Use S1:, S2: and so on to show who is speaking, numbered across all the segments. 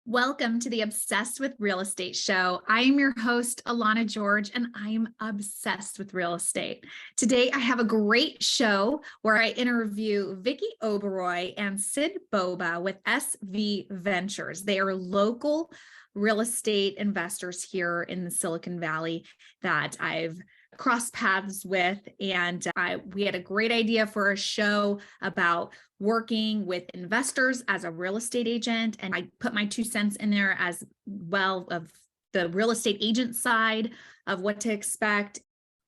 S1: Welcome to the Obsessed with Real Estate show. I am your host, Alana George, and I'm obsessed with real estate. Today, I have a great show where I interview Vicky Oberoi and Sid Bobba with SV Ventures. They are local real estate investors here in the Silicon Valley that I've crossed paths with, and we had a great idea for a show about working with investors as a real estate agent, and I put my 2 cents in there as well of the real estate agent side of what to expect.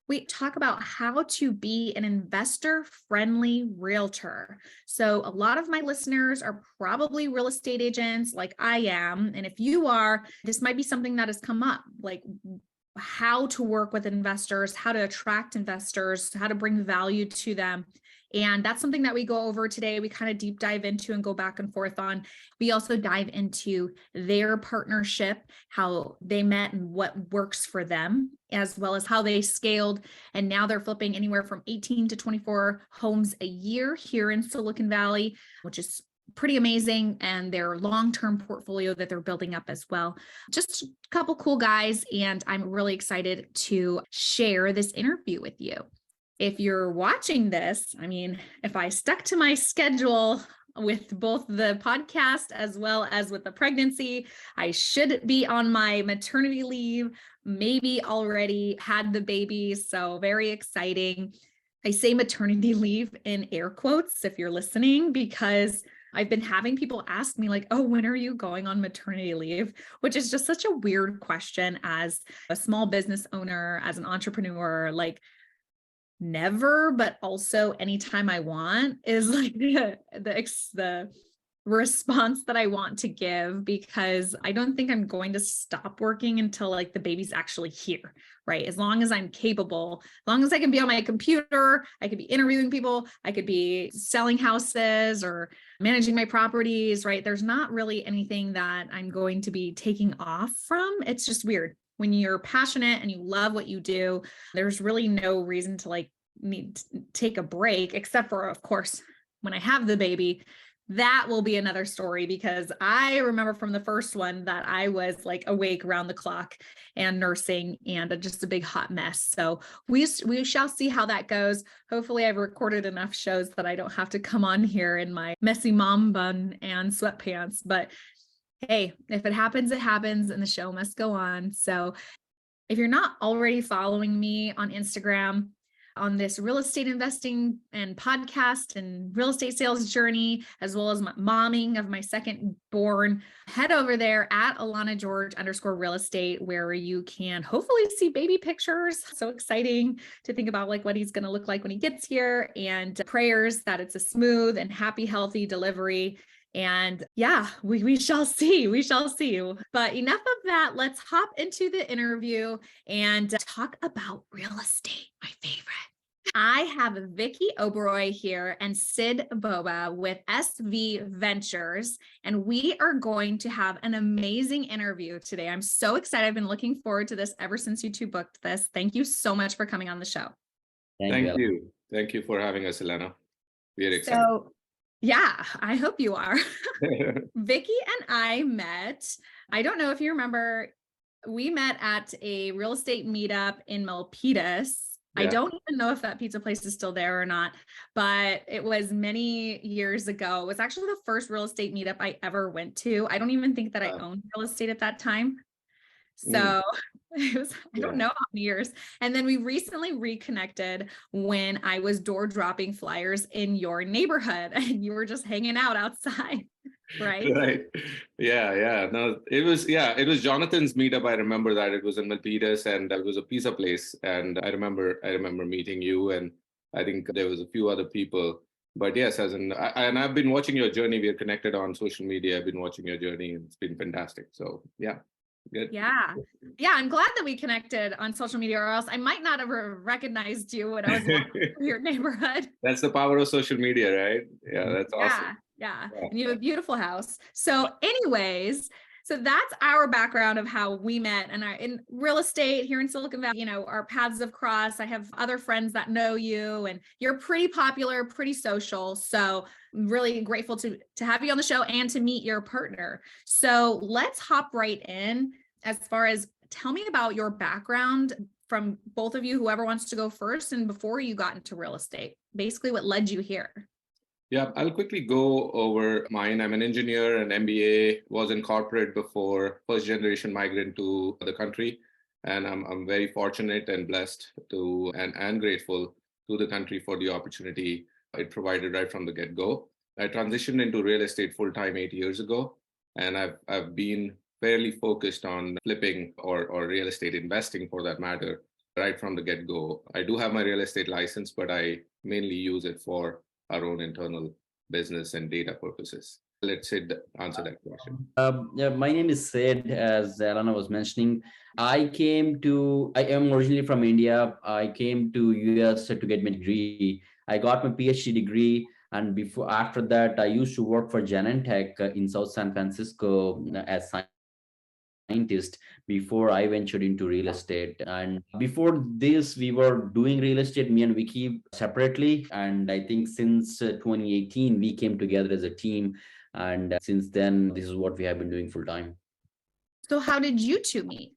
S1: We talk about how to be an investor-friendly realtor. So a lot of my listeners are probably real estate agents like I am, and if you are, this might be something that has come up, like how to work with investors, how to attract investors, how to bring value to them. And that's something that we go over today. We kind of deep dive into and go back and forth on. We also dive into their partnership, how they met and what works for them, as well as how they scaled. And now they're flipping anywhere from 18 to 24 homes a year here in Silicon Valley, which is pretty amazing, and their long-term portfolio that they're building up as well. Just a couple cool guys, and I'm really excited to share this interview with you. If you're watching this, if I stuck to my schedule with both the podcast as well as with the pregnancy, I should be on my maternity leave, maybe already had the baby, so very exciting. I say maternity leave in air quotes if you're listening, because I've been having people ask me like, oh, when are you going on maternity leave? Which is just such a weird question as a small business owner, as an entrepreneur, like never, but also anytime I want is like the response that I want to give, because I don't think I'm going to stop working until like the baby's actually here, right? As long as I'm capable, as long as I can be on my computer, I could be interviewing people, I could be selling houses or managing my properties, right? There's not really anything that I'm going to be taking off from. It's just weird. When you're passionate and you love what you do, there's really no reason to like need to take a break, except for, of course, when I have the baby. That will be another story, because I remember from the first one that I was like awake around the clock and nursing and just a big hot mess. So we shall see how that goes. Hopefully I've recorded enough shows that I don't have to come on here in my messy mom bun and sweatpants. But hey, if it happens, it happens, and the show must go on. So if you're not already following me on Instagram, on this real estate investing and podcast and real estate sales journey, as well as my momming of my second born, head over there at Alana George _real estate, where you can hopefully see baby pictures. So exciting to think about like what he's going to look like when he gets here, and prayers that it's a smooth and happy, healthy delivery. And yeah, we shall see. We shall see. But enough of that. Let's hop into the interview and talk about real estate, my favorite. I have Vicky Oberoi here and Sid Bobba with SV Ventures, and we are going to have an amazing interview today. I'm so excited. I've been looking forward to this ever since you two booked this. Thank you so much for coming on the show.
S2: Thank you. Thank you for having us, Elena. We are excited.
S1: So, yeah, I hope you are. Vicky and I met, I don't know if you remember, we met at a real estate meetup in Milpitas. Yeah. I don't even know if that pizza place is still there or not, but it was many years ago. It was actually the first real estate meetup I ever went to. I don't even think that I owned real estate at that time. So it was, I don't know how many years. And then we recently reconnected when I was door dropping flyers in your neighborhood and you were just hanging out outside. Right.
S2: Right. Yeah. No, it was Jonathan's meetup. I remember that it was in Milpitas, and it was a pizza place. And I remember meeting you, and I think there was a few other people. But yes, and I've been watching your journey. We are connected on social media. I've been watching your journey, and it's been fantastic. So yeah. Good.
S1: Yeah. I'm glad that we connected on social media, or else I might not have recognized you when I was walking through your neighborhood.
S2: That's the power of social media, right? Yeah, that's awesome.
S1: Yeah. And you have a beautiful house. So anyways, So that's our background of how we met. And in real estate here in Silicon Valley, our paths have crossed. I have other friends that know you, and you're pretty popular, pretty social. So I'm really grateful to have you on the show and to meet your partner. So let's hop right in. As far as, tell me about your background from both of you, whoever wants to go first, and before you got into real estate, basically what led you here.
S2: Yeah, I'll quickly go over mine. I'm an engineer, an MBA, was in corporate before, first generation migrant to the country. And I'm very fortunate and blessed to and grateful to the country for the opportunity it provided right from the get-go. I transitioned into real estate full-time 8 years ago, and I've been fairly focused on flipping or real estate investing for that matter, right from the get-go. I do have my real estate license, but I mainly use it for our own internal business and data purposes. Let's Sid answer that question.
S3: Yeah, my name is Sid, as Alana was mentioning. I am originally from India. I came to US to get my degree. I got my PhD degree. And after that, I used to work for Genentech in South San Francisco as scientist before I ventured into real estate. And before this, we were doing real estate, me and Vicky separately. And I think since 2018, we came together as a team. And since then, this is what we have been doing full time.
S1: So how did you two meet?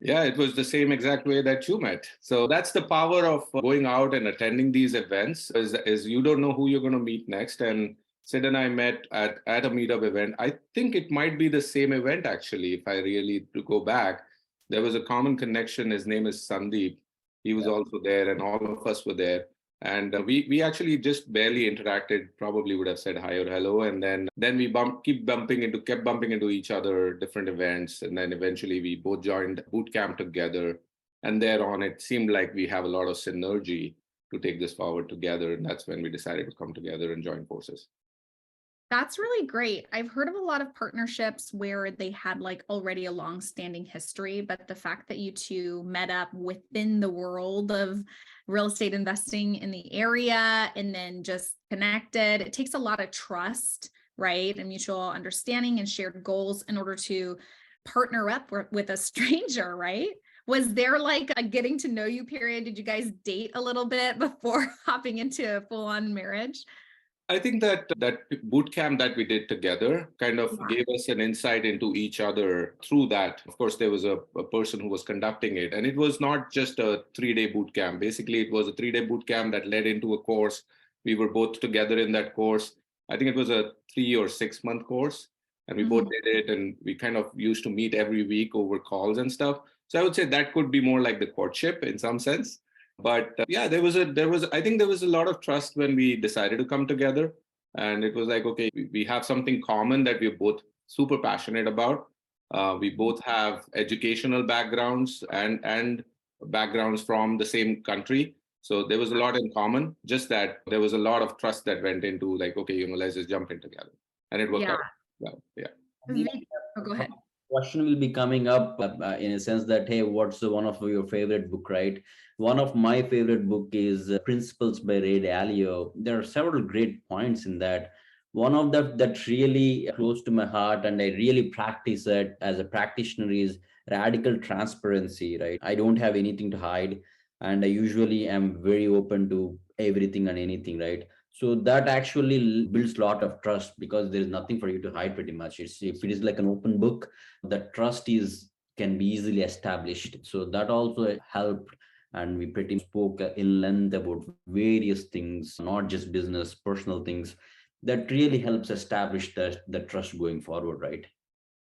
S2: Yeah, it was the same exact way that you met. So that's the power of going out and attending these events is you don't know who you're going to meet next. And Sid and I met at a meetup event. I think it might be the same event, actually, if I really to go back. There was a common connection. His name is Sandeep. He was also there, and all of us were there. And we actually just barely interacted, probably would have said hi or hello. And then we kept bumping into each other, different events. And then eventually we both joined boot camp together. And thereon, it seemed like we have a lot of synergy to take this forward together. And that's when we decided to come together and join forces.
S1: That's really great. I've heard of a lot of partnerships where they had like already a long-standing history, but the fact that you two met up within the world of real estate investing in the area and then just connected, it takes a lot of trust, right? And mutual understanding and shared goals in order to partner up with a stranger, right? Was there like a getting to know you period? Did you guys date a little bit before hopping into a full-on marriage?
S2: I think that boot camp that we did together kind of gave us an insight into each other through that. Of course, there was a person who was conducting it, and it was not just a 3-day boot camp. Basically, it was a 3-day boot camp that led into a course. We were both together in that course. I think it was a 3 or 6 month course, and we both did it, and we kind of used to meet every week over calls and stuff. So I would say that could be more like the courtship in some sense. But yeah, I think there was a lot of trust when we decided to come together. And it was like, okay, we have something common that we're both super passionate about. We both have educational backgrounds and backgrounds from the same country. So there was a lot in common, just that there was a lot of trust that went into like, okay, let's just jump in together. And it worked out well. Yeah.
S1: Oh, go ahead.
S3: Question will be coming up in a sense that, hey, what's one of your favorite book, right? One of my favorite book is Principles by Ray Dalio. There are several great points in that. One of that really close to my heart and I really practice it as a practitioner is radical transparency, right? I don't have anything to hide, and I usually am very open to everything and anything, right? So that actually builds a lot of trust because there is nothing for you to hide pretty much. If it is like an open book, the trust can be easily established. So that also helped. And we pretty much spoke in length about various things, not just business, personal things. That really helps establish the trust going forward, right?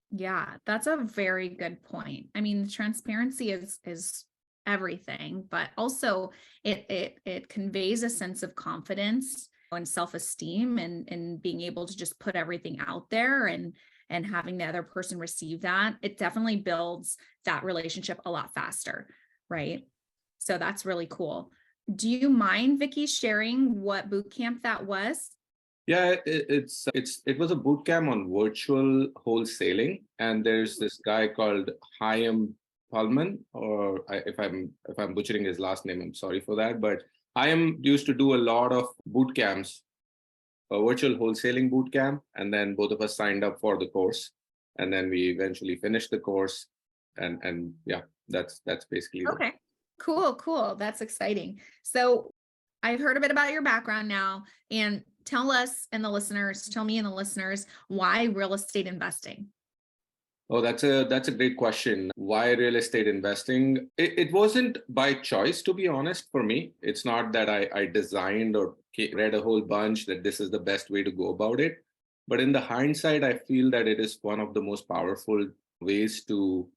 S1: Yeah, that's a very good point. I mean, transparency is everything, but also it conveys a sense of confidence and self-esteem and being able to just put everything out there and having the other person receive that. It definitely builds that relationship a lot faster, right? So that's really cool. Do you mind, Vicky, sharing what boot camp that was?
S2: Yeah, it was a boot camp on virtual wholesaling, and there's this guy called Chaim Pullman, if I'm butchering his last name, I'm sorry for that. But Chaim used to do a lot of boot camps, a virtual wholesaling boot camp, and then both of us signed up for the course. And then we eventually finished the course. And yeah, that's basically it.
S1: Okay, cool. That's exciting. So I've heard a bit about your background now, and tell me and the listeners, why real estate investing?
S2: Oh, that's a great question. Why real estate investing? It wasn't by choice, to be honest, for me. It's not that I designed or read a whole bunch that this is the best way to go about it. But in the hindsight, I feel that it is one of the most powerful ways to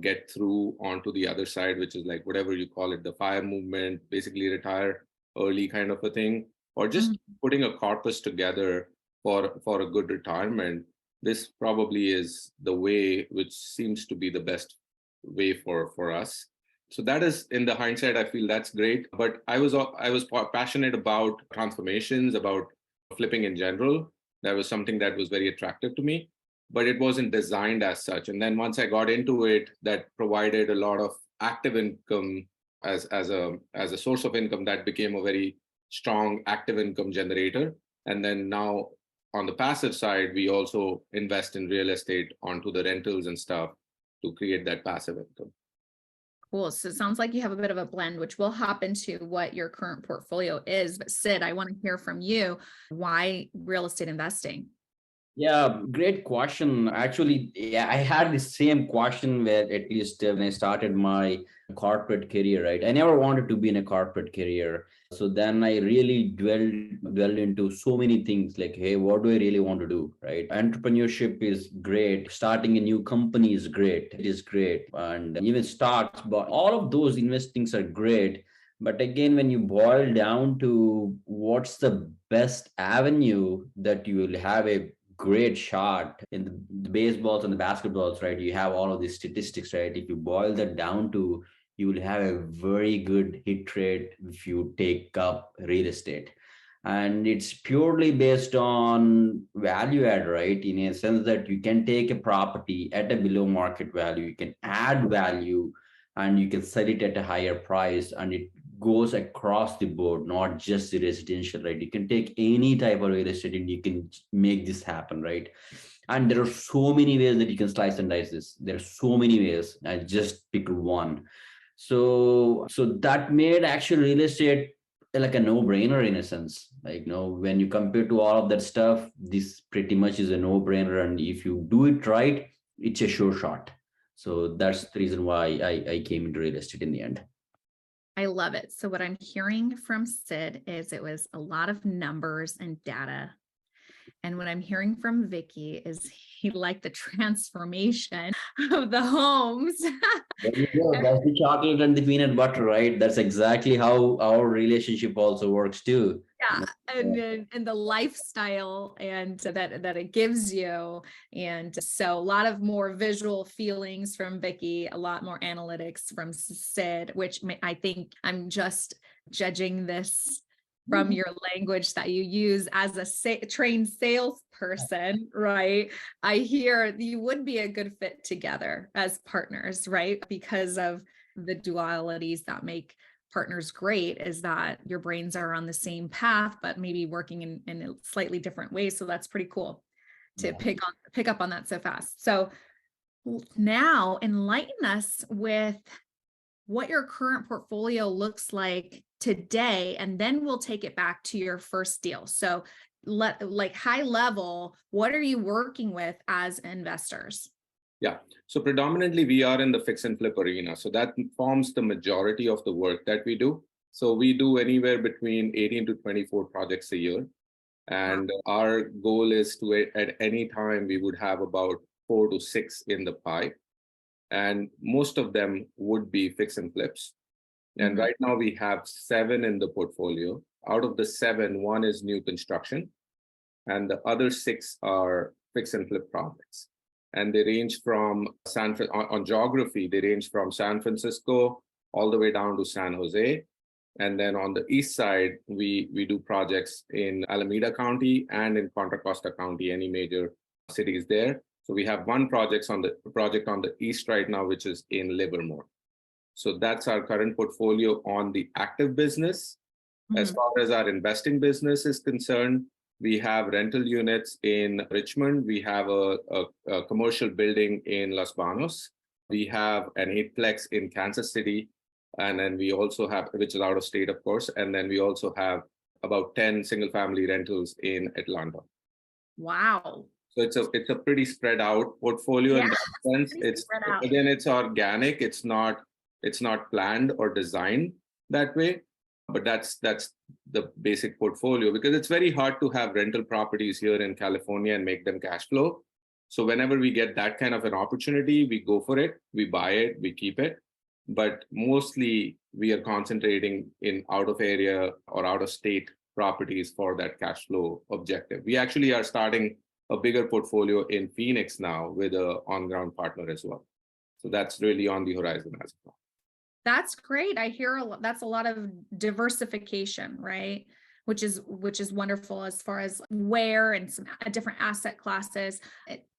S2: get through onto the other side, which is like whatever you call it, the FIRE movement, basically retire early kind of a thing, or just putting a corpus together for a good retirement. This probably is the way which seems to be the best way for us. So that is, in the hindsight, I feel that's great. But I was passionate about transformations, about flipping in general. That was something that was very attractive to me, but it wasn't designed as such. And then once I got into it, that provided a lot of active income as a source of income. That became a very strong active income generator. And then now, on the passive side, we also invest in real estate onto the rentals and stuff to create that passive income.
S1: Cool. So it sounds like you have a bit of a blend, which we'll hop into what your current portfolio is. But Sid, I want to hear from you. Why real estate investing?
S3: Yeah, great question. Actually, yeah, I had the same question where at least when I started my corporate career, right? I never wanted to be in a corporate career. So then I really dwelled into so many things like, hey, what do I really want to do? Right? Entrepreneurship is great. Starting a new company is great. It is great. And even stocks, but all of those investings are great. But again, when you boil down to what's the best avenue that you will have a great shot in the baseballs and the basketballs, right? You have all of these statistics, right? If you boil that down to, you will have a very good hit rate if you take up real estate. And it's purely based on value add, right? In a sense that you can take a property at a below market value, you can add value, and you can sell it at a higher price, and it goes across the board, not just the residential, right? You can take any type of real estate and you can make this happen, right? And there are so many ways that you can slice and dice this. There are so many ways. I just picked one. So that made actual real estate like a no-brainer in a sense. Like, when you compare to all of that stuff, this pretty much is a no-brainer. And if you do it right, it's a sure shot. So that's the reason why I came into real estate in the end.
S1: I love it. So what I'm hearing from Sid is it was a lot of numbers and data. And what I'm hearing from Vicky is he liked the transformation of the homes.
S3: There you go. That's the chocolate and the peanut butter, right? That's exactly how our relationship also works too.
S1: Yeah, and the lifestyle and that it gives you. And so a lot of more visual feelings from Vicky, a lot more analytics from Sid, which I think I'm just judging this from your language that you use as a trained salesperson, right? I hear you would be a good fit together as partners, right? Because of the dualities that make partners great, is that your brains are on the same path, but maybe working in a slightly different ways. So that's pretty cool to pick up on that so fast. So now enlighten us with what your current portfolio looks like today, and then we'll take it back to your first deal. So like high level, what are you working with as investors?
S2: Yeah. So predominantly we are in the fix and flip arena. So that forms the majority of the work that we do. So we do anywhere between 18 to 24 projects a year. And our goal is to, at any time, we would have about 4 to 6 in the pipe. And most of them would be fix and flips. And right now we have 7 in the portfolio. Out of the 7, 1 is new construction, and the other 6 are fix and flip projects. And they range from on geography, they range from San Francisco all the way down to San Jose. And then on the east side, we do projects in Alameda County and in Contra Costa County, any major cities there. So we have one project on the east right now, which is in Livermore. So that's our current portfolio on the active business. As far as our investing business is concerned, We have rental units in Richmond. We have a commercial building in Los Banos. We have an eightplex in Kansas City. And then we also have, which is out of state, of course. And then we also have about 10 single family rentals in Atlanta.
S1: Wow.
S2: So it's a pretty spread out portfolio in that sense. It's again, it's organic. It's not planned or designed that way, but that's the basic portfolio, because it's very hard to have rental properties here in California and make them cash flow. So whenever we get that kind of an opportunity, we go for it, we buy it, we keep it. But mostly we are concentrating in out of area or out of state properties for that cash flow objective. We actually are starting a bigger portfolio in Phoenix now with an on-ground partner as well. So that's really on the horizon as well.
S1: That's great. I hear that's a lot of diversification, right? Which is wonderful as far as where and some different asset classes.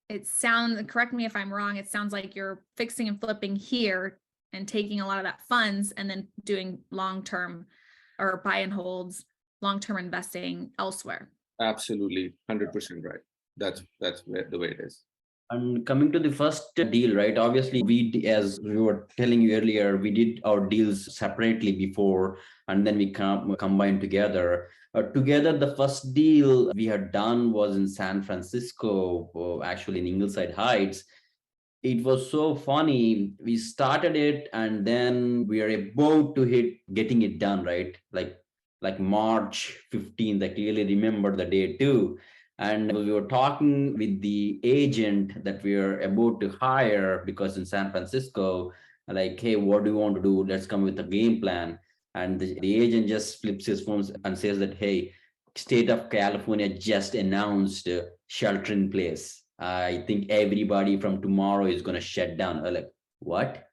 S1: It sounds, correct me if I'm wrong, it sounds like you're fixing and flipping here and taking a lot of that funds and then doing long-term or buy and holds, long-term investing elsewhere.
S2: Absolutely, 100% right. That's the way it is.
S3: And coming to the first deal, right? Obviously, as we were telling you earlier, we did our deals separately before, and then we combined together. Together, the first deal we had done was in San Francisco, actually in Ingleside Heights. It was so funny. We started it, and then we are about to getting it done, right? Like March 15th. I clearly remember the day too. And we were talking with the agent that we are about to hire, because in San Francisco, like, hey, what do you want to do? Let's come with a game plan. And the agent just flips his phone and says that, hey, state of California just announced shelter in place. I think everybody from tomorrow is going to shut down. I'm like, what?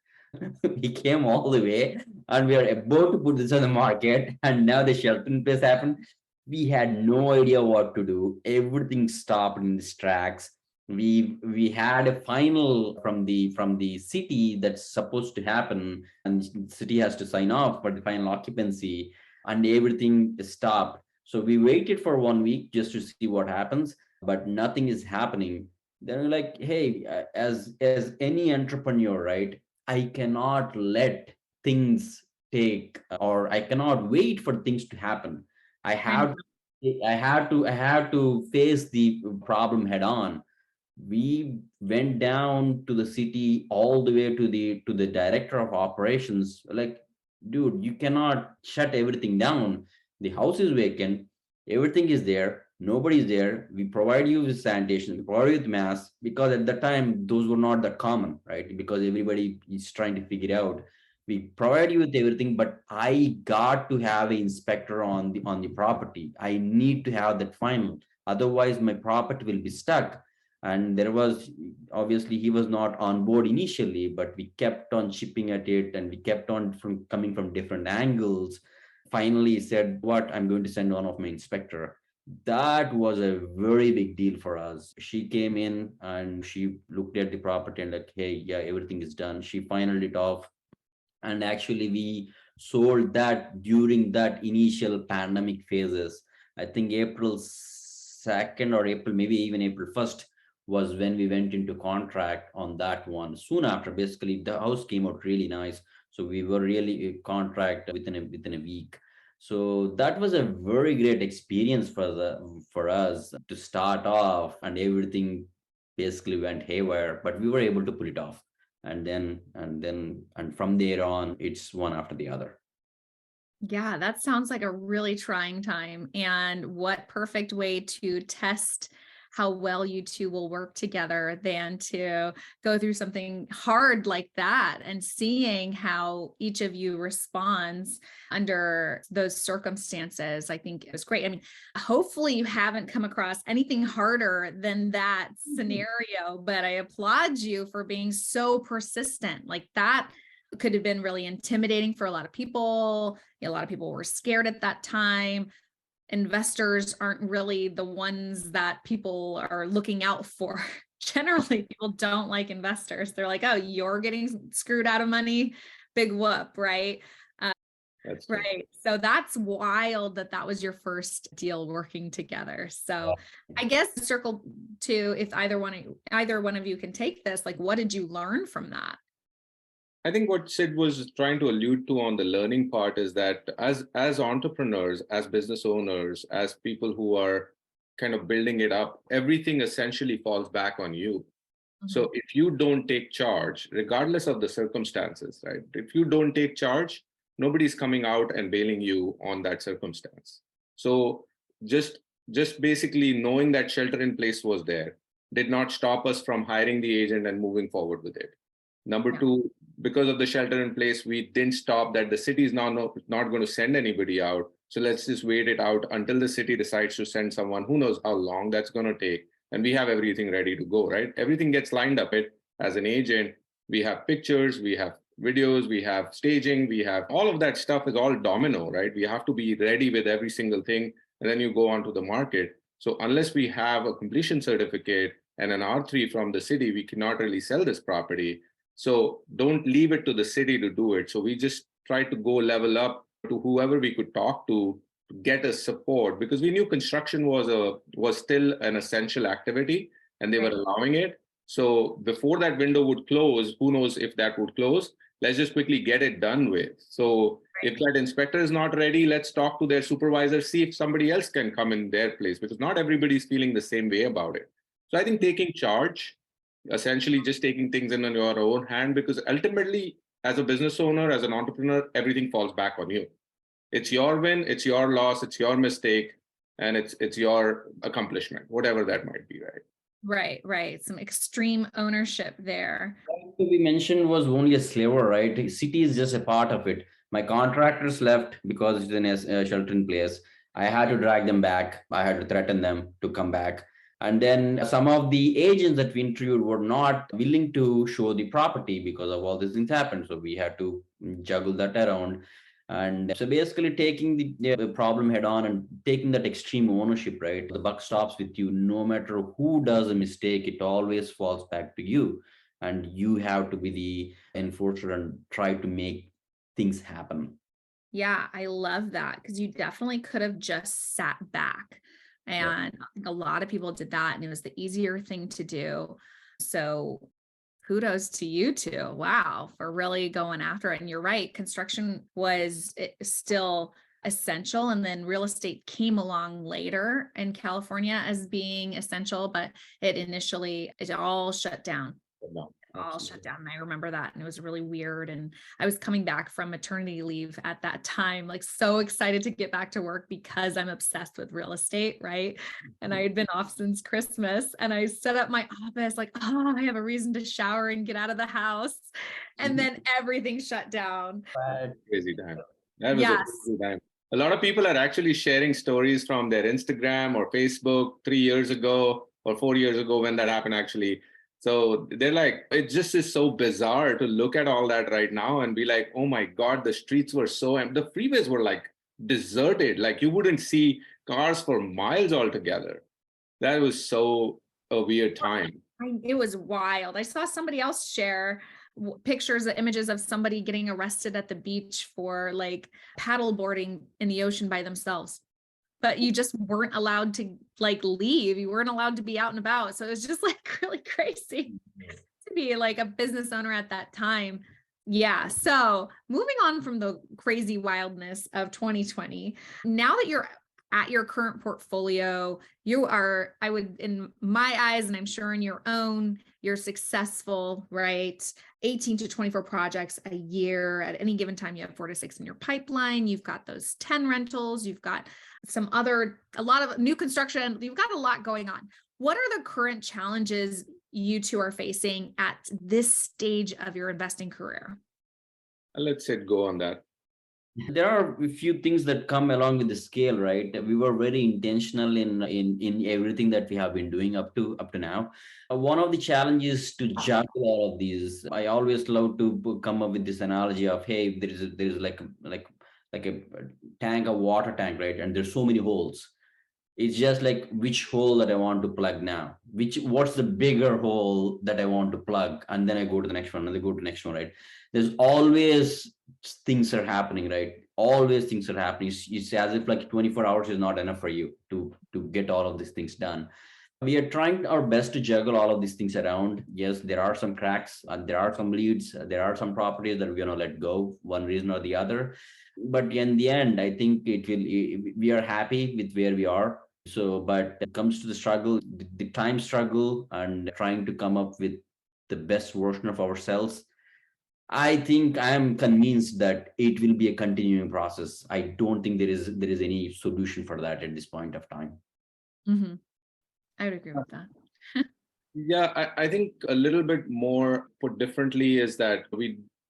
S3: We came all the way and we are about to put this on the market, and now the shelter in place happened. We had no idea what to do. Everything stopped in its tracks. We had a final from the city that's supposed to happen, and the city has to sign off for the final occupancy, and everything stopped. So we waited for 1 week just to see what happens, but nothing is happening. Then we're like, hey, as any entrepreneur, right? I cannot let things take, or I cannot wait for things to happen. I have to face the problem head on. We went down to the city all the way to the director of operations. Like, dude, you cannot shut everything down. The house is vacant, everything is there, nobody's there. We provide you with sanitation, we provide you with masks, because at the time those were not that common, right? Because everybody is trying to figure it out. We provide you with everything, but I got to have an inspector on the property. I need to have that final, otherwise my property will be stuck. And there was, obviously he was not on board initially, but we kept on chipping at it, and we kept on coming from different angles. Finally he said, what, I'm going to send one of my inspector. That was a very big deal for us. She came in and she looked at the property and like, hey, yeah, everything is done. She finalized it off. And actually we sold that during that initial pandemic phases. I think April 2nd or April, maybe even April 1st was when we went into contract on that one. Soon after, basically the house came out really nice, so we were really contract within a week. So that was a very great experience for us to start off, and everything basically went haywire, but we were able to pull it off. And from there on, it's one after the other.
S1: Yeah, that sounds like a really trying time. And what perfect way to test how well you two will work together than to go through something hard like that and seeing how each of you responds under those circumstances. I think it was great. I mean, hopefully you haven't come across anything harder than that scenario, but I applaud you for being so persistent. Like, that could have been really intimidating for a lot of people. A lot of people were scared at that time. Investors aren't really the ones that people are looking out for. Generally, people don't like investors. They're like, oh, you're getting screwed out of money. Big whoop, right?
S2: That's true.
S1: Right. So that's wild that that was your first deal working together. So I guess circle to, if either one of you can take this, like, what did you learn from that?
S2: I think what Sid was trying to allude to on the learning part is that as entrepreneurs, as business owners, as people who are kind of building it up, everything essentially falls back on you. So if you don't take charge, regardless of the circumstances, right? If you don't take charge, nobody's coming out and bailing you on that circumstance. So just just basically knowing that shelter in place was there did not stop us from hiring the agent and moving forward with it. Number two, because of the shelter in place, we didn't stop that the city is now not going to send anybody out. So let's just wait it out until the city decides to send someone. Who knows how long that's going to take. And we have everything ready to go, right? Everything gets lined up. It as an agent, we have pictures, we have videos, we have staging, we have all of that stuff is all domino, right? We have to be ready with every single thing, and then you go onto the market. So unless we have a completion certificate and an R3 from the city, we cannot really sell this property. So don't leave it to the city to do it. So we just tried to go level up to whoever we could talk to get us support, because we knew construction was still an essential activity and they were allowing it. So before that window would close, who knows if that would close, let's just quickly get it done with. So if that inspector is not ready, let's talk to their supervisor, see if somebody else can come in their place, because not everybody's feeling the same way about it. So I think taking charge, essentially just taking things in on your own hand, because ultimately as a business owner, as an entrepreneur, everything falls back on you. It's your win, it's your loss, it's your mistake, and it's your accomplishment, whatever that might be, right?
S1: Right. Some extreme ownership there.
S3: We mentioned was only a sliver, right? City is just a part of it. My contractors left because it's in a shelter in place. I had to drag them back. I had to threaten them to come back. And then some of the agents that we interviewed were not willing to show the property because of all these things happened. So we had to juggle that around. And so basically taking the problem head on and taking that extreme ownership, right? The buck stops with you. No matter who does a mistake, it always falls back to you. And you have to be the enforcer and try to make things happen.
S1: Yeah, I love that, because you definitely could have just sat back. And I think a lot of people did that, and it was the easier thing to do. So kudos to you two. Wow, for really going after it. And you're right, construction was still essential. And then real estate came along later in California as being essential, but it all shut down. All shut down. And I remember that. And it was really weird. And I was coming back from maternity leave at that time, like so excited to get back to work because I'm obsessed with real estate. Right. And I had been off since Christmas, and I set up my office like, oh, I have a reason to shower and get out of the house. And then everything shut down.
S2: Crazy time. That was a crazy time. A lot of people are actually sharing stories from their Instagram or Facebook 3 years ago or 4 years ago when that happened, actually. So they're like, it just is so bizarre to look at all that right now and be like, oh my God, the streets were so empty. The freeways were like deserted. Like you wouldn't see cars for miles altogether. That was so a weird time.
S1: It was wild. I saw somebody else share pictures, images of somebody getting arrested at the beach for like paddle boarding in the ocean by themselves. But you just weren't allowed to like leave. You weren't allowed to be out and about. So it was just like really crazy to be like a business owner at that time. Yeah. So moving on from the crazy wildness of 2020, now that you're at your current portfolio, you are, I would, in my eyes, and I'm sure in your own, you're successful, right? 18 to 24 projects a year. At any given time, you have 4 to 6 in your pipeline. You've got those 10 rentals. You've got a lot of new construction. You've got a lot going on. What are the current challenges you two are facing at this stage of your investing career?
S2: I'll let Sid go on that.
S3: There are a few things that come along with the scale, right? We were very intentional in everything that we have been doing up to now. One of the challenges to juggle all of these, I always love to come up with this analogy of, hey, there's like a tank, a water tank, right? And there's so many holes. It's just like which hole that I want to plug now, what's the bigger hole that I want to plug, and then I go to the next one and I go to the next one, right? There's always things are happening, right? always things are happening. It's as if like 24 hours is not enough for you to get all of these things done. We are trying our best to juggle all of these things around. Yes, there are some cracks, there are some leads, there are some properties that we're going to let go, one reason or the other. But in the end, I think we are happy with where we are. So, but it comes to the struggle, the time struggle, and trying to come up with the best version of ourselves. I think I am convinced that it will be a continuing process. I don't think there is any solution for that at this point of time.
S1: Mm-hmm. I would agree with that.
S2: Yeah, I think a little bit more put differently is that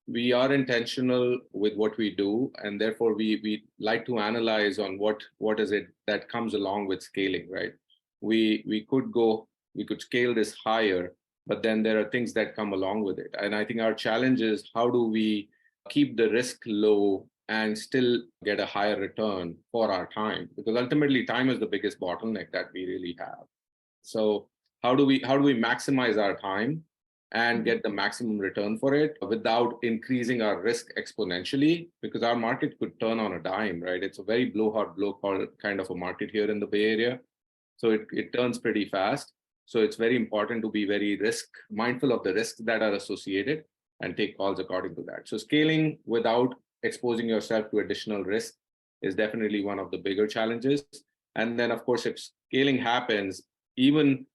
S2: we are intentional with what we do, and therefore we like to analyze on what is it that comes along with scaling, right? We could scale this higher, but then there are things that come along with it. And I think our challenge is how do we keep the risk low and still get a higher return for our time? Because ultimately time is the biggest bottleneck that we really have. So how do we maximize our time and get the maximum return for it without increasing our risk exponentially? Because our market could turn on a dime, right? It's a very blow hot, blow cold kind of a market here in the Bay Area. So it turns pretty fast. So it's very important to be very mindful of the risks that are associated and take calls according to that. So scaling without exposing yourself to additional risk is definitely one of the bigger challenges. And then, of course, if scaling happens, even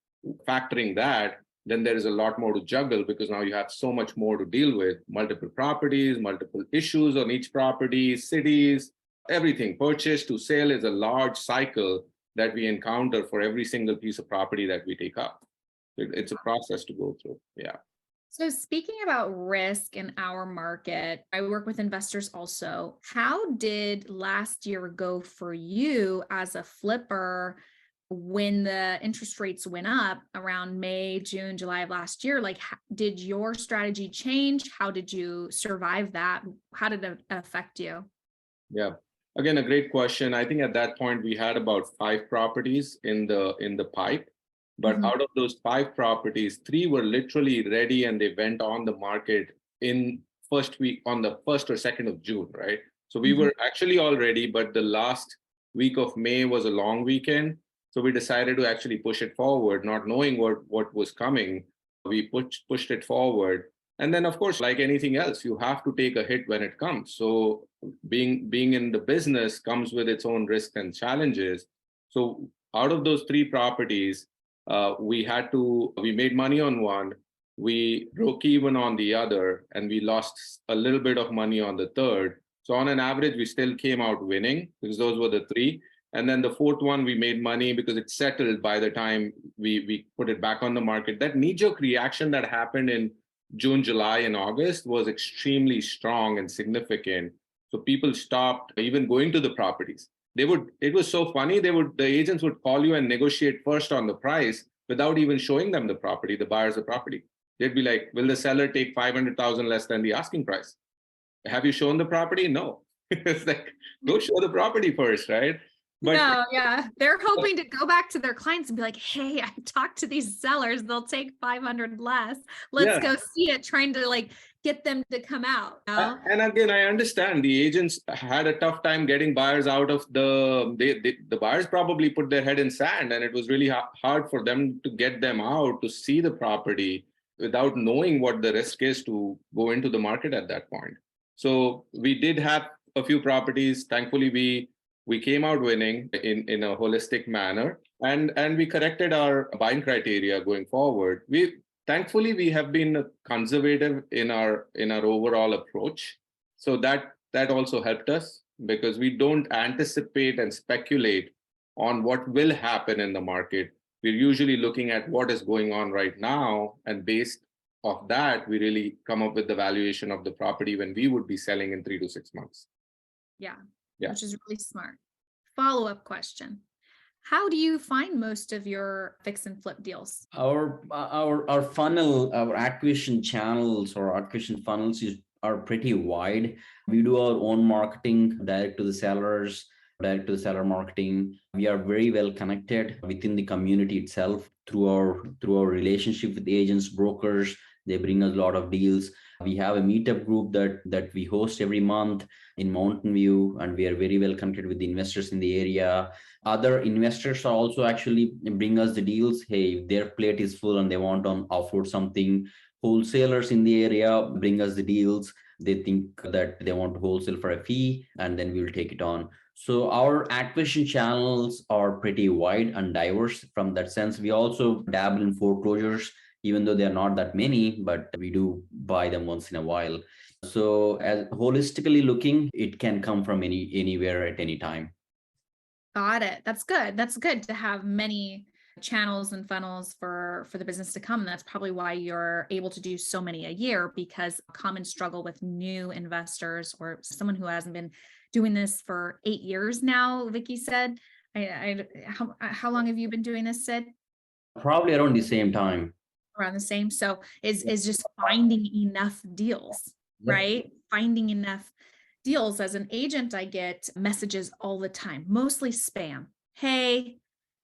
S2: factoring that, then there is a lot more to juggle because now you have so much more to deal with, multiple properties, multiple issues on each property, cities, everything. Purchase to sale is a large cycle that we encounter for every single piece of property that we take up. It's a process to go through. Yeah.
S1: So speaking about risk in our market, I work with investors also. How did last year go for you as a flipper when the interest rates went up around May, June, July of last year? Like, did your strategy change? How did you survive that? How did it affect you?
S2: Yeah. Again, a great question. I think at that point we had about 5 properties in the pipe, but out of those 5 properties, 3 were literally ready and they went on the market in first week on the 1st or 2nd of June, right? So we were actually all ready, but the last week of May was a long weekend. So we decided to actually push it forward, not knowing what was coming. We pushed it forward. And then, of course, like anything else, you have to take a hit when it comes. So being in the business comes with its own risks and challenges. So out of those 3 properties, we made money on one, we broke even on the other, and we lost a little bit of money on the third. So on an average, we still came out winning because those were the 3. And then the 4th one, we made money because it settled by the time we put it back on the market. That knee-jerk reaction that happened in June, July, and August was extremely strong and significant. So people stopped even going to the properties. It was so funny, the agents would call you and negotiate first on the price without even showing them the property, the buyers the property. They'd be like, will the seller take 500,000 less than the asking price? Have you shown the property? No. It's like, go show the property first, right? But
S1: no, yeah, they're hoping to go back to their clients and be like, hey, I talked to these sellers, they'll take 500 less. Let's go see it, trying to like get them to come out. You know?
S2: And again, I understand the agents had a tough time getting buyers out of the buyers probably put their head in sand, and it was really hard for them to get them out to see the property without knowing what the risk is to go into the market at that point. So we did have a few properties. Thankfully, we came out winning in a holistic manner, and we corrected our buying criteria going forward. Thankfully, we have been conservative in our overall approach. So that also helped us because we don't anticipate and speculate on what will happen in the market. We're usually looking at what is going on right now, and based off that, we really come up with the valuation of the property when we would be selling in 3 to 6 months.
S1: Yeah.
S2: Yeah.
S1: Which is really smart. Follow-up question. How do you find most of your fix and flip deals?
S3: Our funnel, our acquisition channels or acquisition funnels are pretty wide. We do our own marketing, direct to the sellers, direct to the seller marketing. We are very well connected within the community itself through our relationship with agents, brokers, They bring us a lot of deals. We have a meetup group that we host every month in Mountain View, and we are very well connected with the investors in the area. Other investors are also actually bring us the deals. Hey, if their plate is full and they want to offload something, wholesalers in the area bring us the deals. They think that they want to wholesale for a fee, and then we will take it on. So our acquisition channels are pretty wide and diverse from that sense. We also dabble in foreclosures, even though they are not that many, but we do buy them once in a while. So as holistically looking, it can come from anywhere at any time.
S1: Got it. That's good. That's good to have many channels and funnels for the business to come. And that's probably why you're able to do so many a year, because a common struggle with new investors or someone who hasn't been doing this for 8 years now, Vicky said. How long have you been doing this, Sid?
S3: Probably around the same time.
S1: Around the same. So is just finding enough deals, right? Finding enough deals. As an agent, I get messages all the time, mostly spam. Hey,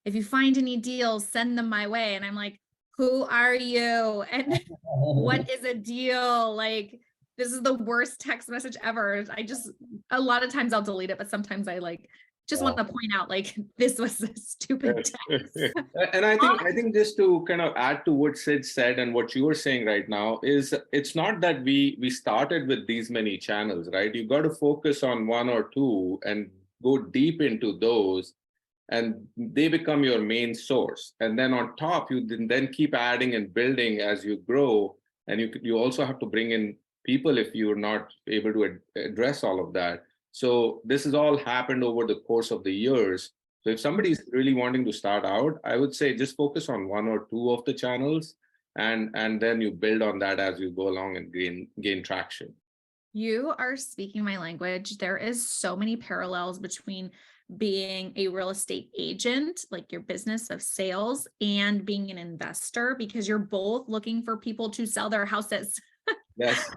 S1: if you find any deals, send them my way. And I'm like, who are you? And what is a deal? Like, this is the worst text message ever. A lot of times I'll delete it, but sometimes I just want to point out, like, this was a stupid text.
S2: And I think just to kind of add to what Sid said and what you were saying right now is, it's not that we started with these many channels, right? You got to focus on one or two and go deep into those, and they become your main source. And then on top, you then keep adding and building as you grow. And you also have to bring in people if you're not able to address all of that. So this has all happened over the course of the years. So if somebody's really wanting to start out, I would say just focus on one or two of the channels, and then you build on that as you go along and gain traction.
S1: You are speaking my language. There is so many parallels between being a real estate agent, like your business of sales, and being an investor, because you're both looking for people to sell their houses.
S2: Yes.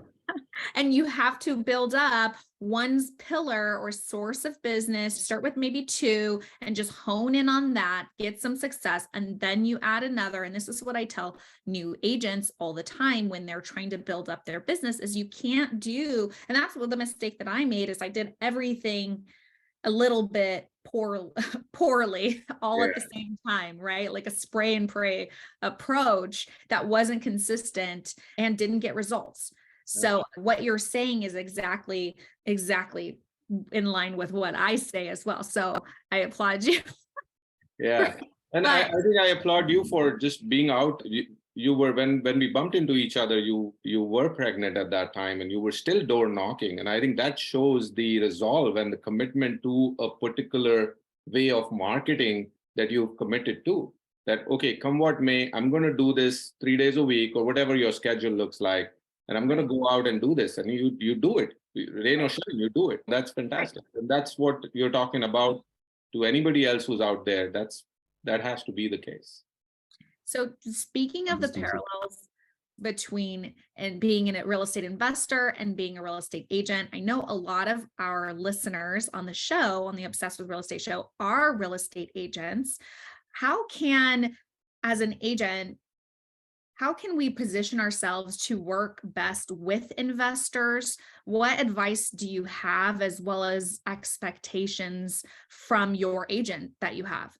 S1: And you have to build up one's pillar or source of business, start with maybe two and just hone in on that, get some success, and then you add another. And this is what I tell new agents all the time when they're trying to build up their business, is you can't do, and that's what the mistake that I made, is I did everything a little bit poorly all at the same time, right? Like a spray and pray approach that wasn't consistent and didn't get results. So what you're saying is exactly in line with what I say as well. So I applaud you.
S2: Yeah. And I think I applaud you for just being out. You were, when we bumped into each other, you were pregnant at that time and you were still door knocking. And I think that shows the resolve and the commitment to a particular way of marketing that you've committed to. That, okay, come what may, I'm going to do this 3 days a week or whatever your schedule looks like. And I'm going to go out and do this. And you do it. Rain or shine, you do it. That's fantastic. And that's what you're talking about to anybody else who's out there. That has to be the case.
S1: So speaking of the parallels between and being a real estate investor and being a real estate agent, I know a lot of our listeners on the show, on the Obsessed with Real Estate show, are real estate agents. How can, as an agent, how can we position ourselves to work best with investors? What advice do you have, as well as expectations from your agent that you have?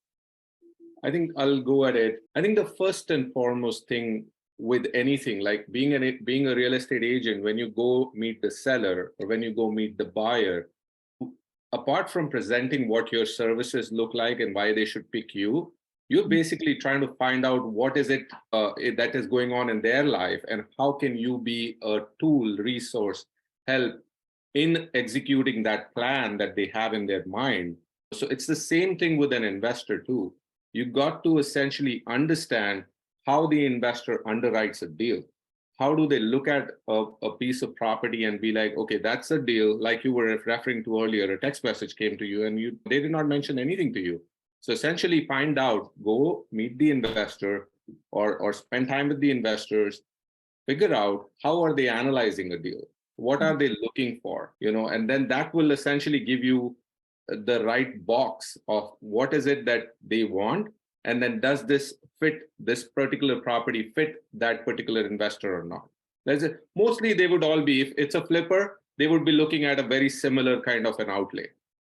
S2: I think I'll go at it. I think the first and foremost thing with anything, like being a real estate agent, when you go meet the seller or when you go meet the buyer, apart from presenting what your services look like and why they should pick you, you're basically trying to find out what is it that is going on in their life, and how can you be a tool, resource, help in executing that plan that they have in their mind. So it's the same thing with an investor too. You got to essentially understand how the investor underwrites a deal. How do they look at a piece of property and be like, okay, that's a deal, like you were referring to earlier, a text message came to you and they did not mention anything to you. So essentially find out, go meet the investor or spend time with the investors, figure out how are they analyzing a deal? What are they looking for? And then that will essentially give you the right box of what is it that they want. And then does this particular property fit that particular investor or not? Mostly they would all be, if it's a flipper, they would be looking at a very similar kind of an outlay.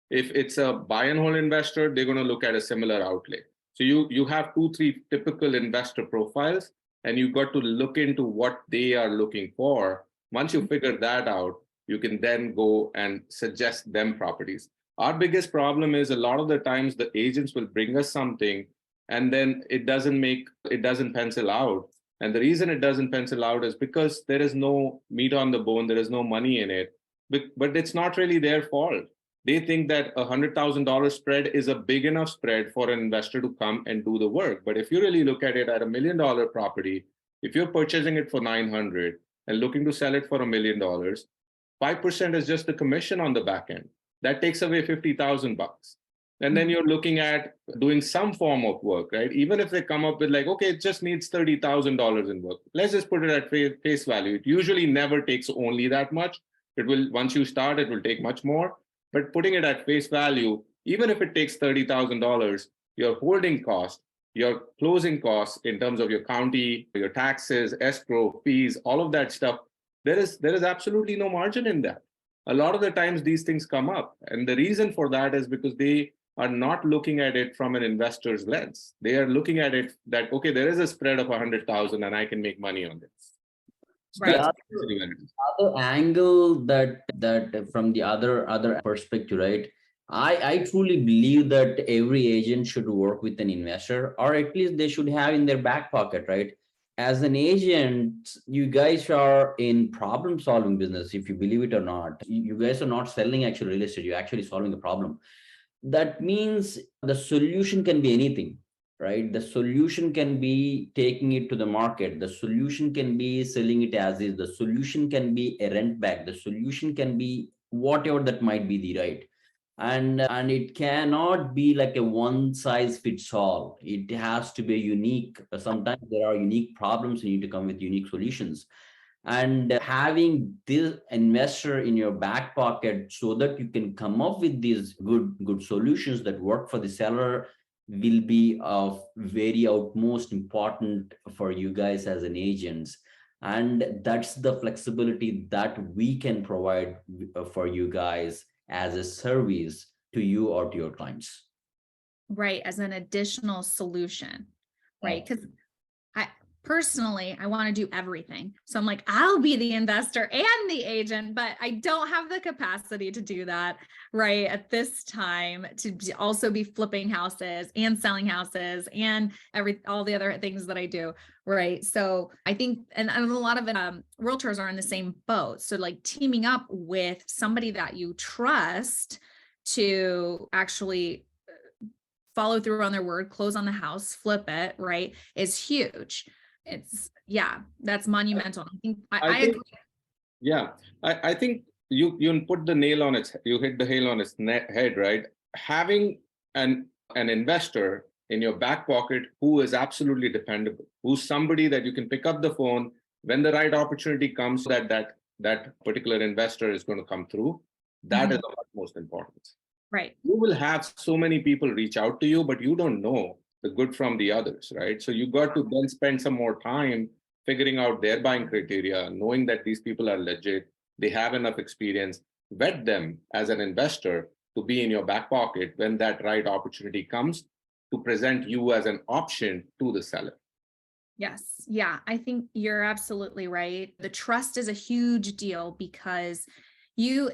S2: If it's a buy and hold investor, they're going to look at a similar outlay. So you have 2-3 typical investor profiles, and you've got to look into what they are looking for. Once you figure that out, you can then go and suggest them properties. Our biggest problem is a lot of the times the agents will bring us something and then it doesn't pencil out. And the reason it doesn't pencil out is because there is no meat on the bone, there is no money in it. But it's not really their fault. They think that $100,000 spread is a big enough spread for an investor to come and do the work. But if you really look at it at $1 million property, if you're purchasing it for 900 and looking to sell it for $1 million, 5% is just the commission on the back end. That takes away $50,000. And then you're looking at doing some form of work, right? Even if they come up with like, okay, it just needs $30,000 in work. Let's just put it at face value. It usually never takes only that much. It will, once you start, it will take much more. But putting it at face value, even if it takes $30,000, your holding cost, your closing costs in terms of your county, your taxes, escrow, fees, all of that stuff, there is absolutely no margin in that. A lot of the times these things come up. And the reason for that is because they are not looking at it from an investor's lens. They are looking at it that, okay, there is a spread of 100,000 and I can make money on this. So
S1: Right.
S3: The other angle that from the other perspective, right? I truly believe that every agent should work with an investor, or at least they should have in their back pocket, right? As an agent, you guys are in problem solving business, if you believe it or not. You guys are not selling actual real estate, you're actually solving the problem. That means the solution can be anything, right? The solution can be taking it to the market. The solution can be selling it as is. The solution can be a rent back. The solution can be whatever that might be, the right. And it cannot be like a one size fits all. It has to be unique. Sometimes there are unique problems, you need to come with unique solutions. And having this investor in your back pocket so that you can come up with these good solutions that work for the seller will be of very utmost important for you guys as an agents. And that's the flexibility that we can provide for you guys as a service to you or to your clients.
S1: Right, as an additional solution, right? Because I want to do everything. So I'm like, I'll be the investor and the agent, but I don't have the capacity to do that right at this time, to also be flipping houses and selling houses and all the other things that I do. Right. So I think, and a lot of realtors are in the same boat. So like teaming up with somebody that you trust to actually follow through on their word, close on the house, flip it, right, is huge. That's monumental. I think I agree.
S2: Yeah, I think you put the nail on its, you hit the nail on its head, right? Having an investor in your back pocket who is absolutely dependable, who's somebody that you can pick up the phone when the right opportunity comes, that particular investor is going to come through. That is of utmost importance.
S1: Right.
S2: You will have so many people reach out to you, but you don't know the good from the others, right? So you got to then spend some more time figuring out their buying criteria, knowing that these people are legit, they have enough experience, vet them as an investor to be in your back pocket when that right opportunity comes to present you as an option to the seller.
S1: Yes. Yeah, I think you're absolutely right. The trust is a huge deal because you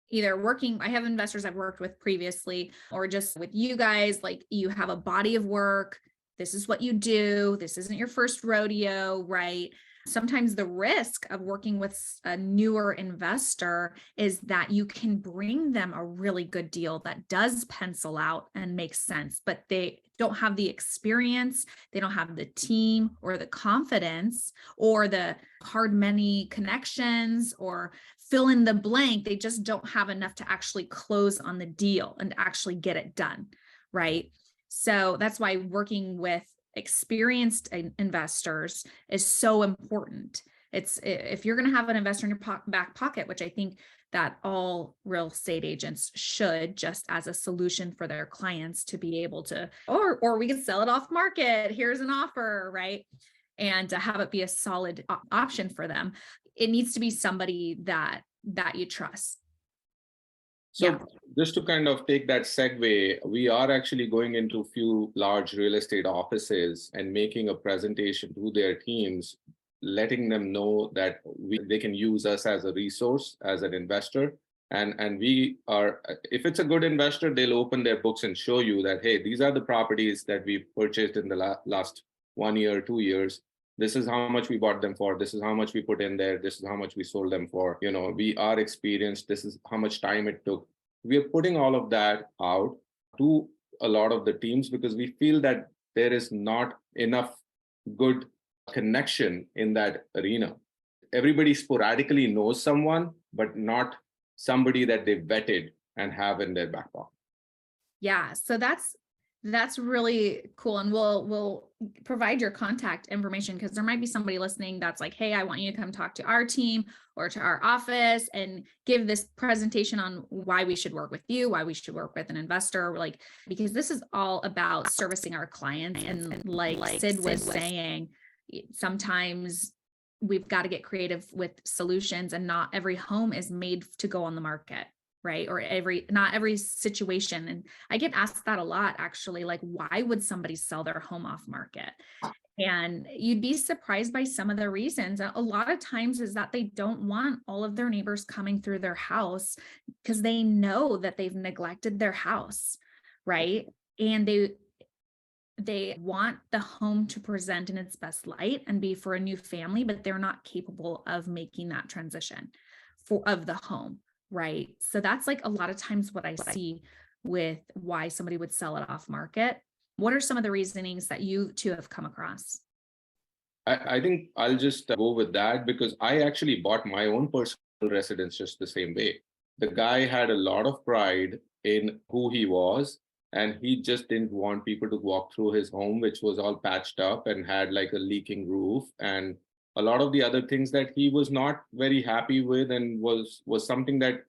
S1: either working, I have investors I've worked with previously, or just with you guys, like you have a body of work. This is what you do. This isn't your first rodeo, right? Sometimes the risk of working with a newer investor is that you can bring them a really good deal that does pencil out and makes sense, but they don't have the experience, they don't have the team or the confidence or the hard money connections or fill in the blank. They just don't have enough to actually close on the deal and actually get it done, right? So that's why working with experienced investors is so important. It's, if you're going to have an investor in your back pocket, which I think that all real estate agents should, just as a solution for their clients to be able to, or we can sell it off market. Here's an offer, right? and to have it be a solid option for them, it needs to be somebody that you trust.
S2: So just to kind of take that segue, we are actually going into a few large real estate offices and making a presentation to their teams, letting them know that they can use us as a resource, as an investor. And we are, if it's a good investor, they'll open their books and show you that, hey, these are the properties that we purchased in the last 1 year, 2 years. This is how much we bought them for. This is how much we put in there. This is how much we sold them for. We are experienced. This is how much time it took. We are putting all of that out to a lot of the teams because we feel that there is not enough good connection in that arena. Everybody sporadically knows someone, but not somebody that they vetted and have in their back pocket.
S1: Yeah, so that's really cool. And we'll provide your contact information because there might be somebody listening that's like, hey, I want you to come talk to our team or to our office and give this presentation on why we should work with you, why we should work with an investor, because this is all about servicing our clients. And like Sid was saying, sometimes we've got to get creative with solutions, and not every home is made to go on the market. Right? Or not every situation. And I get asked that a lot, actually, like, why would somebody sell their home off market? And you'd be surprised by some of the reasons. A lot of times is that they don't want all of their neighbors coming through their house because they know that they've neglected their house, right? And they want the home to present in its best light and be for a new family, but they're not capable of making that transition of the home. Right. So that's like a lot of times what I see with why somebody would sell it off market. What are some of the reasonings that you two have come across?
S2: I think I'll just go with that because I actually bought my own personal residence just the same way. The guy had a lot of pride in who he was, and he just didn't want people to walk through his home, which was all patched up and had like a leaking roof and a lot of the other things that he was not very happy with, and was something that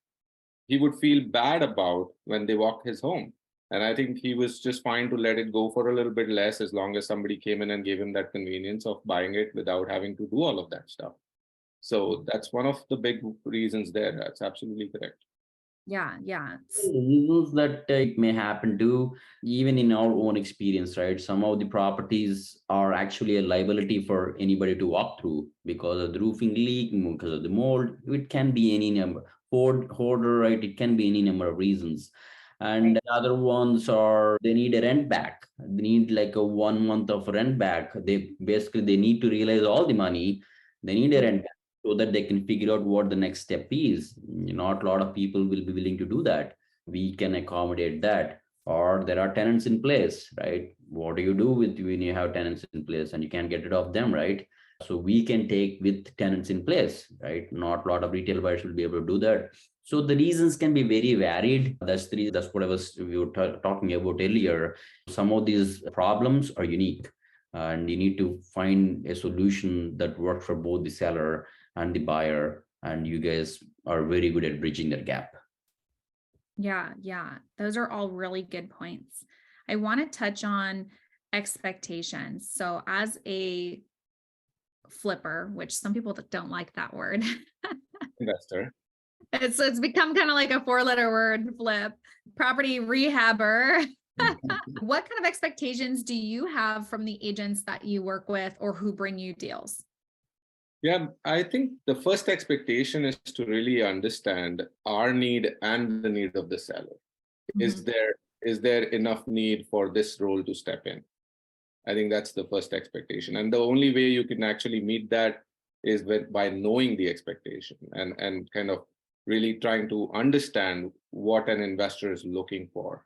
S2: he would feel bad about when they walked his home. And I think he was just fine to let it go for a little bit less as long as somebody came in and gave him that convenience of buying it without having to do all of that stuff. So that's one of the big reasons there. That's absolutely correct.
S1: Yeah.
S3: Reasons that it may happen to, even in our own experience, right? Some of the properties are actually a liability for anybody to walk through because of the roofing leak, because of the mold. It can be any number. Hoarder, right? It can be any number of reasons. And the other ones are they need a rent back. They need like a 1 month of rent back. They need to realize all the money. They need a rent back so that they can figure out what the next step is. Not a lot of people will be willing to do that. We can accommodate that. Or there are tenants in place, right? What do you do when you have tenants in place and you can't get rid of them, right? So we can take with tenants in place, right? Not a lot of retail buyers will be able to do that. So the reasons can be very varied. That's what we were talking about earlier. Some of these problems are unique, and you need to find a solution that works for both the seller and the buyer, and you guys are very good at bridging that gap.
S1: Yeah. Those are all really good points. I want to touch on expectations. So as a flipper, which some people don't like that word.
S2: Investor.
S1: It's become kind of like a 4-letter word, flip, property rehabber. What kind of expectations do you have from the agents that you work with or who bring you deals?
S2: Yeah, I think the first expectation is to really understand our need and the need of the seller. Mm-hmm. Is there enough need for this role to step in? I think that's the first expectation. And the only way you can actually meet that is by knowing the expectation and kind of really trying to understand what an investor is looking for.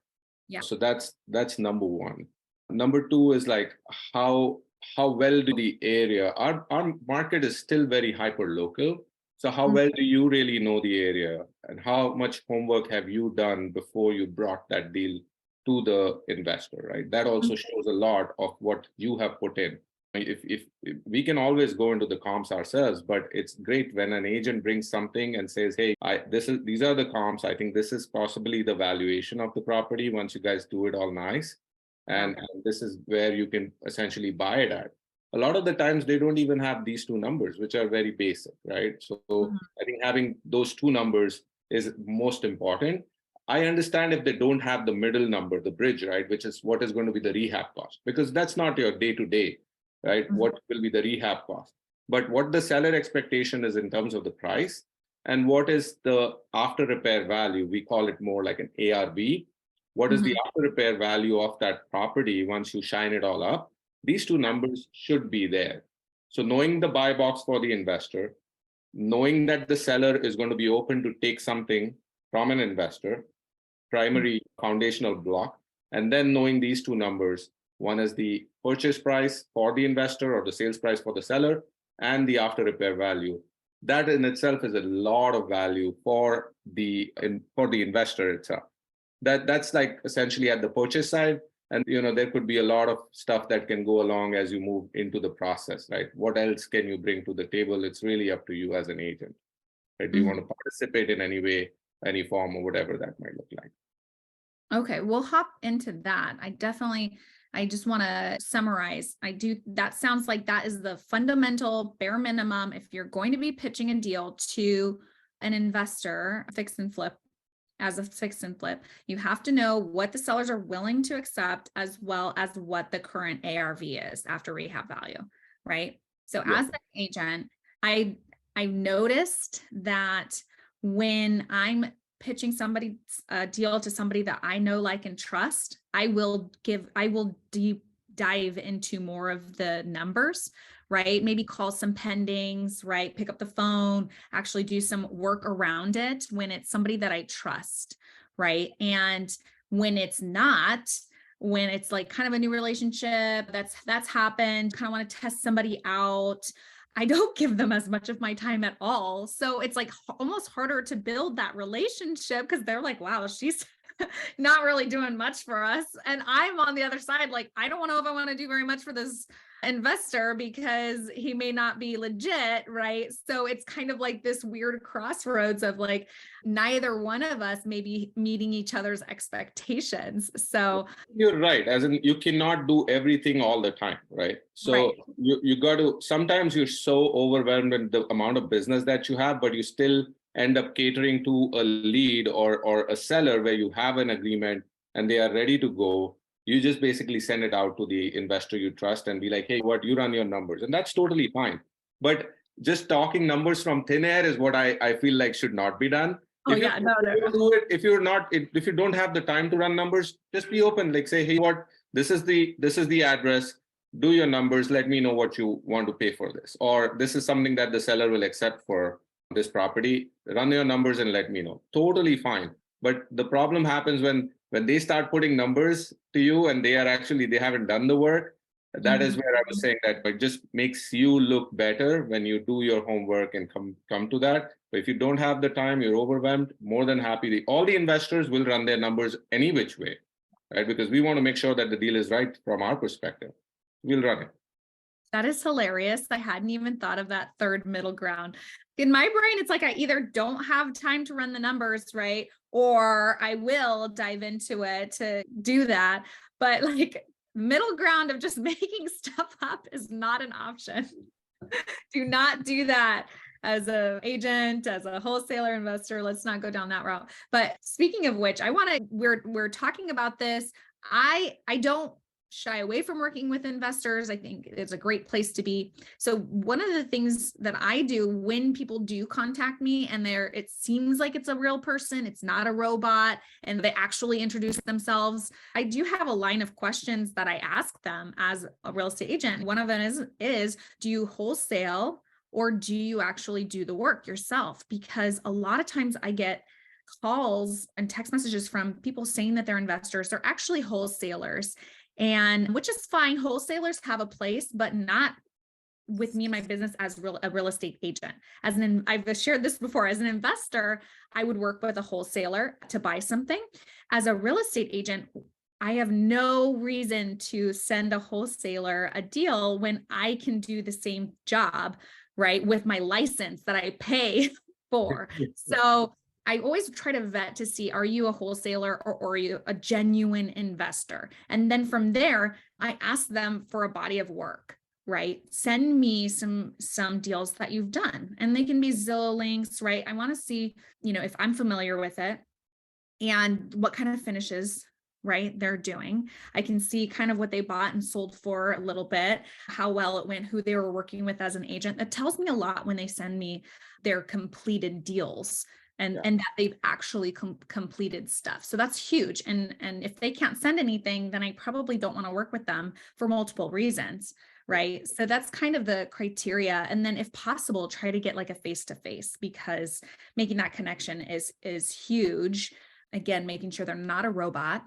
S2: Yeah. So that's number one. Number two is like how well do the area, our market is still very hyper local. So how well do you really know the area, and how much homework have you done before you brought that deal to the investor, right? That also shows a lot of what you have put in. If we can always go into the comps ourselves, but it's great when an agent brings something and says, hey, these are the comps. I think this is possibly the valuation of the property once you guys do it all nice. And this is where you can essentially buy it at. a lot of the times they don't even have these two numbers, which are very basic, right? So I think having those two numbers is most important. I understand if they don't have the middle number, the bridge, right, which is what is going to be the rehab cost, because that's not your day to day, right? What will be the rehab cost? But what the seller expectation is in terms of the price, and what is the after repair value? We call it more like an ARV. What is the after repair value of that property once you shine it all up? These two numbers should be there. So knowing the buy box for the investor, knowing that the seller is going to be open to take something from an investor, primary foundational block, and then knowing these two numbers. One is the purchase price for the investor or the sales price for the seller, and the after repair value. That in itself is a lot of value for the investor itself. That's like essentially at the purchase side. And there could be a lot of stuff that can go along as you move into the process, right? What else can you bring to the table? It's really up to you as an agent. Right? Do you want to participate in any way, any form, or whatever that might look like?
S1: Okay, we'll hop into that. I just want to summarize. That sounds like that is the fundamental bare minimum. If you're going to be pitching a deal to an investor, fix and flip, you have to know what the sellers are willing to accept, as well as what the current ARV is after rehab value, right? So as an agent, I noticed that when I'm pitching a deal to somebody that I know, like, and trust, I will deep dive into more of the numbers, right? Maybe call some pendings, right? Pick up the phone, actually do some work around it when it's somebody that I trust, right? And when it's not, when it's like kind of a new relationship that's happened, kind of want to test somebody out, I don't give them as much of my time at all. So it's like almost harder to build that relationship, because they're like, wow, she's not really doing much for us. And I'm on the other side, like, I don't know if I want to do very much for this investor because he may not be legit, right? So it's kind of like this weird crossroads of like, neither one of us may be meeting each other's expectations. So
S2: you're right, as in you cannot do everything all the time, right? So you got to, sometimes you're so overwhelmed in the amount of business that you have, but you still end up catering to a lead or a seller where you have an agreement and they are ready to go. You just basically send it out to the investor you trust and be like, hey, you run your numbers. And that's totally fine. But just talking numbers from thin air is what I feel like should not be done.
S1: Oh,
S2: if
S1: yeah,
S2: you
S1: no.
S2: do it, if you don't have the time to run numbers, just be open. Like, say, hey, this is the address. Do your numbers. Let me know what you want to pay for this. Or this is something that the seller will accept for this property. Run your numbers and let me know. Totally fine. But the problem happens when they start putting numbers to you and they haven't done the work. That is where I was saying that it just makes you look better when you do your homework and come to that. But if you don't have the time, you're overwhelmed, more than happy. All the investors will run their numbers any which way, right? Because we want to make sure that the deal is right from our perspective. We'll run it.
S1: That is hilarious. I hadn't even thought of that third middle ground. In my brain, it's like I either don't have time to run the numbers, right? Or I will dive into it to do that. But like, middle ground of just making stuff up is not an option. Do not do that as an agent, as a wholesaler, investor. Let's not go down that route. But speaking of which, we're talking about this. I don't shy away from working with investors. I think it's a great place to be. So one of the things that I do when people do contact me and it seems like it's a real person, it's not a robot, and they actually introduce themselves, I do have a line of questions that I ask them as a real estate agent. One of them is do you wholesale or do you actually do the work yourself? Because a lot of times I get calls and text messages from people saying that they're investors. They're actually wholesalers. And which is fine. Wholesalers have a place, but not with me and my business as a real estate agent. I've shared this before, as an investor, I would work with a wholesaler to buy something. As a real estate agent, I have no reason to send a wholesaler a deal when I can do the same job, right, with my license that I pay for. So I always try to vet to see, are you a wholesaler or are you a genuine investor? And then from there, I ask them for a body of work. right? Send me some deals that you've done, and they can be Zillow links, right? I want to see, if I'm familiar with it and what kind of finishes, right, they're doing. I can see kind of what they bought and sold for a little bit, how well it went, who they were working with as an agent. That tells me a lot when they send me their completed deals and that they've actually completed stuff. So that's huge. And if they can't send anything, then I probably don't want to work with them for multiple reasons. Right. So that's kind of the criteria. And then if possible, try to get like a face-to-face, because making that connection is huge. Again, making sure they're not a robot.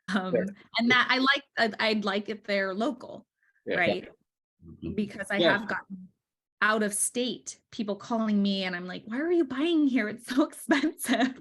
S1: And that I'd like if they're local, right? Because I have gotten out of state people calling me and I'm like, why are you buying here? It's so expensive.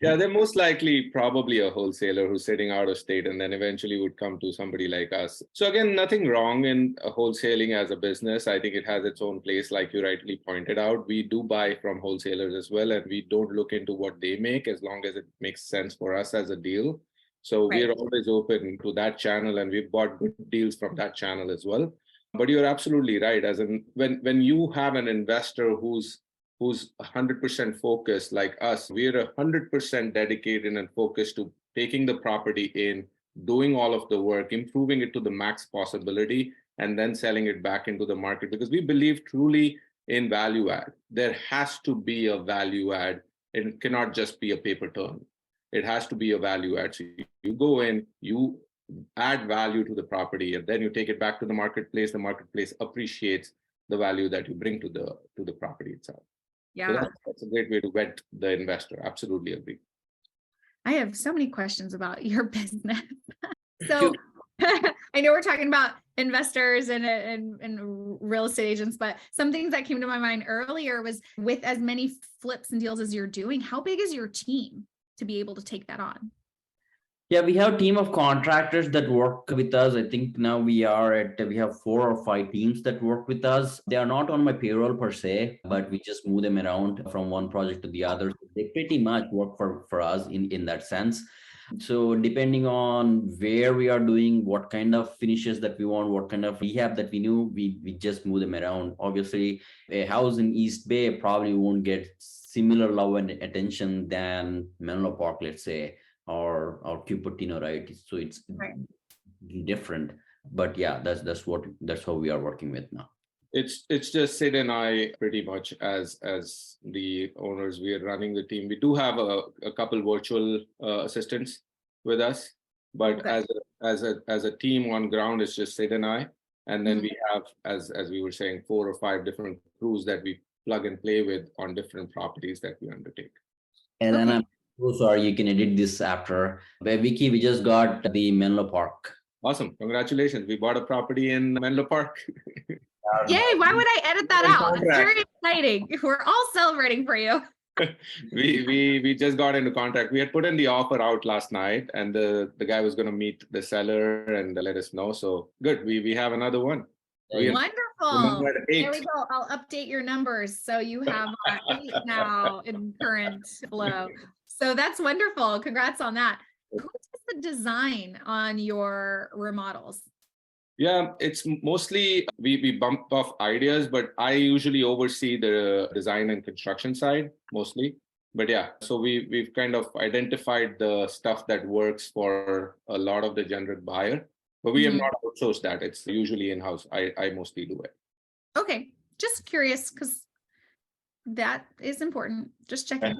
S2: Yeah, they're most likely probably a wholesaler who's sitting out of state and then eventually would come to somebody like us. So again, nothing wrong in wholesaling as a business. I think it has its own place, like you rightly pointed out. We do buy from wholesalers as well, and we don't look into what they make as long as it makes sense for us as a deal. So we're always open to that channel, and we've bought good deals from that channel as well. But you're absolutely right. As in, when you have an investor who's 100% focused like us, we're 100% dedicated and focused to taking the property in, doing all of the work, improving it to the max possibility, and then selling it back into the market, because we believe truly in value add. There has to be a value add. It cannot just be a paper turn. It has to be a value add. So you go in, you add value to the property, and then you take it back to the marketplace. The marketplace appreciates the value that you bring to the property itself.
S1: Yeah.
S2: So that's a great way to vet the investor. Absolutely agree.
S1: I have so many questions about your business. So I know we're talking about investors and real estate agents, but some things that came to my mind earlier was, with as many flips and deals as you're doing, how big is your team to be able to take that on?
S3: Yeah, we have a team of contractors that work with us. I think now we have 4 or 5 teams that work with us. They are not on my payroll per se, but we just move them around from one project to the other. They pretty much work for us in that sense. So depending on where we are doing, what kind of finishes that we want, what kind of rehab that we just move them around. Obviously, a house in East Bay probably won't get similar love and attention than Menlo Park, let's say, or Cupertino, right? So it's different, but yeah, that's how we are working with now.
S2: It's just Sid and I pretty much as the owners. We are running the team. We do have a couple virtual assistants with us, but as a team on ground, it's just Sid and I. And then we have, as we were saying, 4 or 5 different crews that we plug and play with on different properties that we undertake.
S3: And then I'm so sorry, you can edit this after. But Vicky, we just got the Menlo Park.
S2: Awesome. Congratulations. We bought a property in Menlo Park.
S1: Yay. Why would I edit that out? It's very exciting. We're all celebrating for you.
S2: we just got into contract. We had put in the offer out last night, and the guy was going to meet the seller and let us know. So good. We have another one.
S1: Wonderful. There we go. I'll update your numbers. So you have 8 now in current flow. So that's wonderful. Congrats on that. Who does the design on your remodels?
S2: Yeah, it's mostly we bump off ideas, but I usually oversee the design and construction side mostly. But yeah, so we've kind of identified the stuff that works for a lot of the generic buyer, but we have not outsourced that. It's usually in-house. I mostly do it.
S1: Okay, just curious, because that is important. Just checking.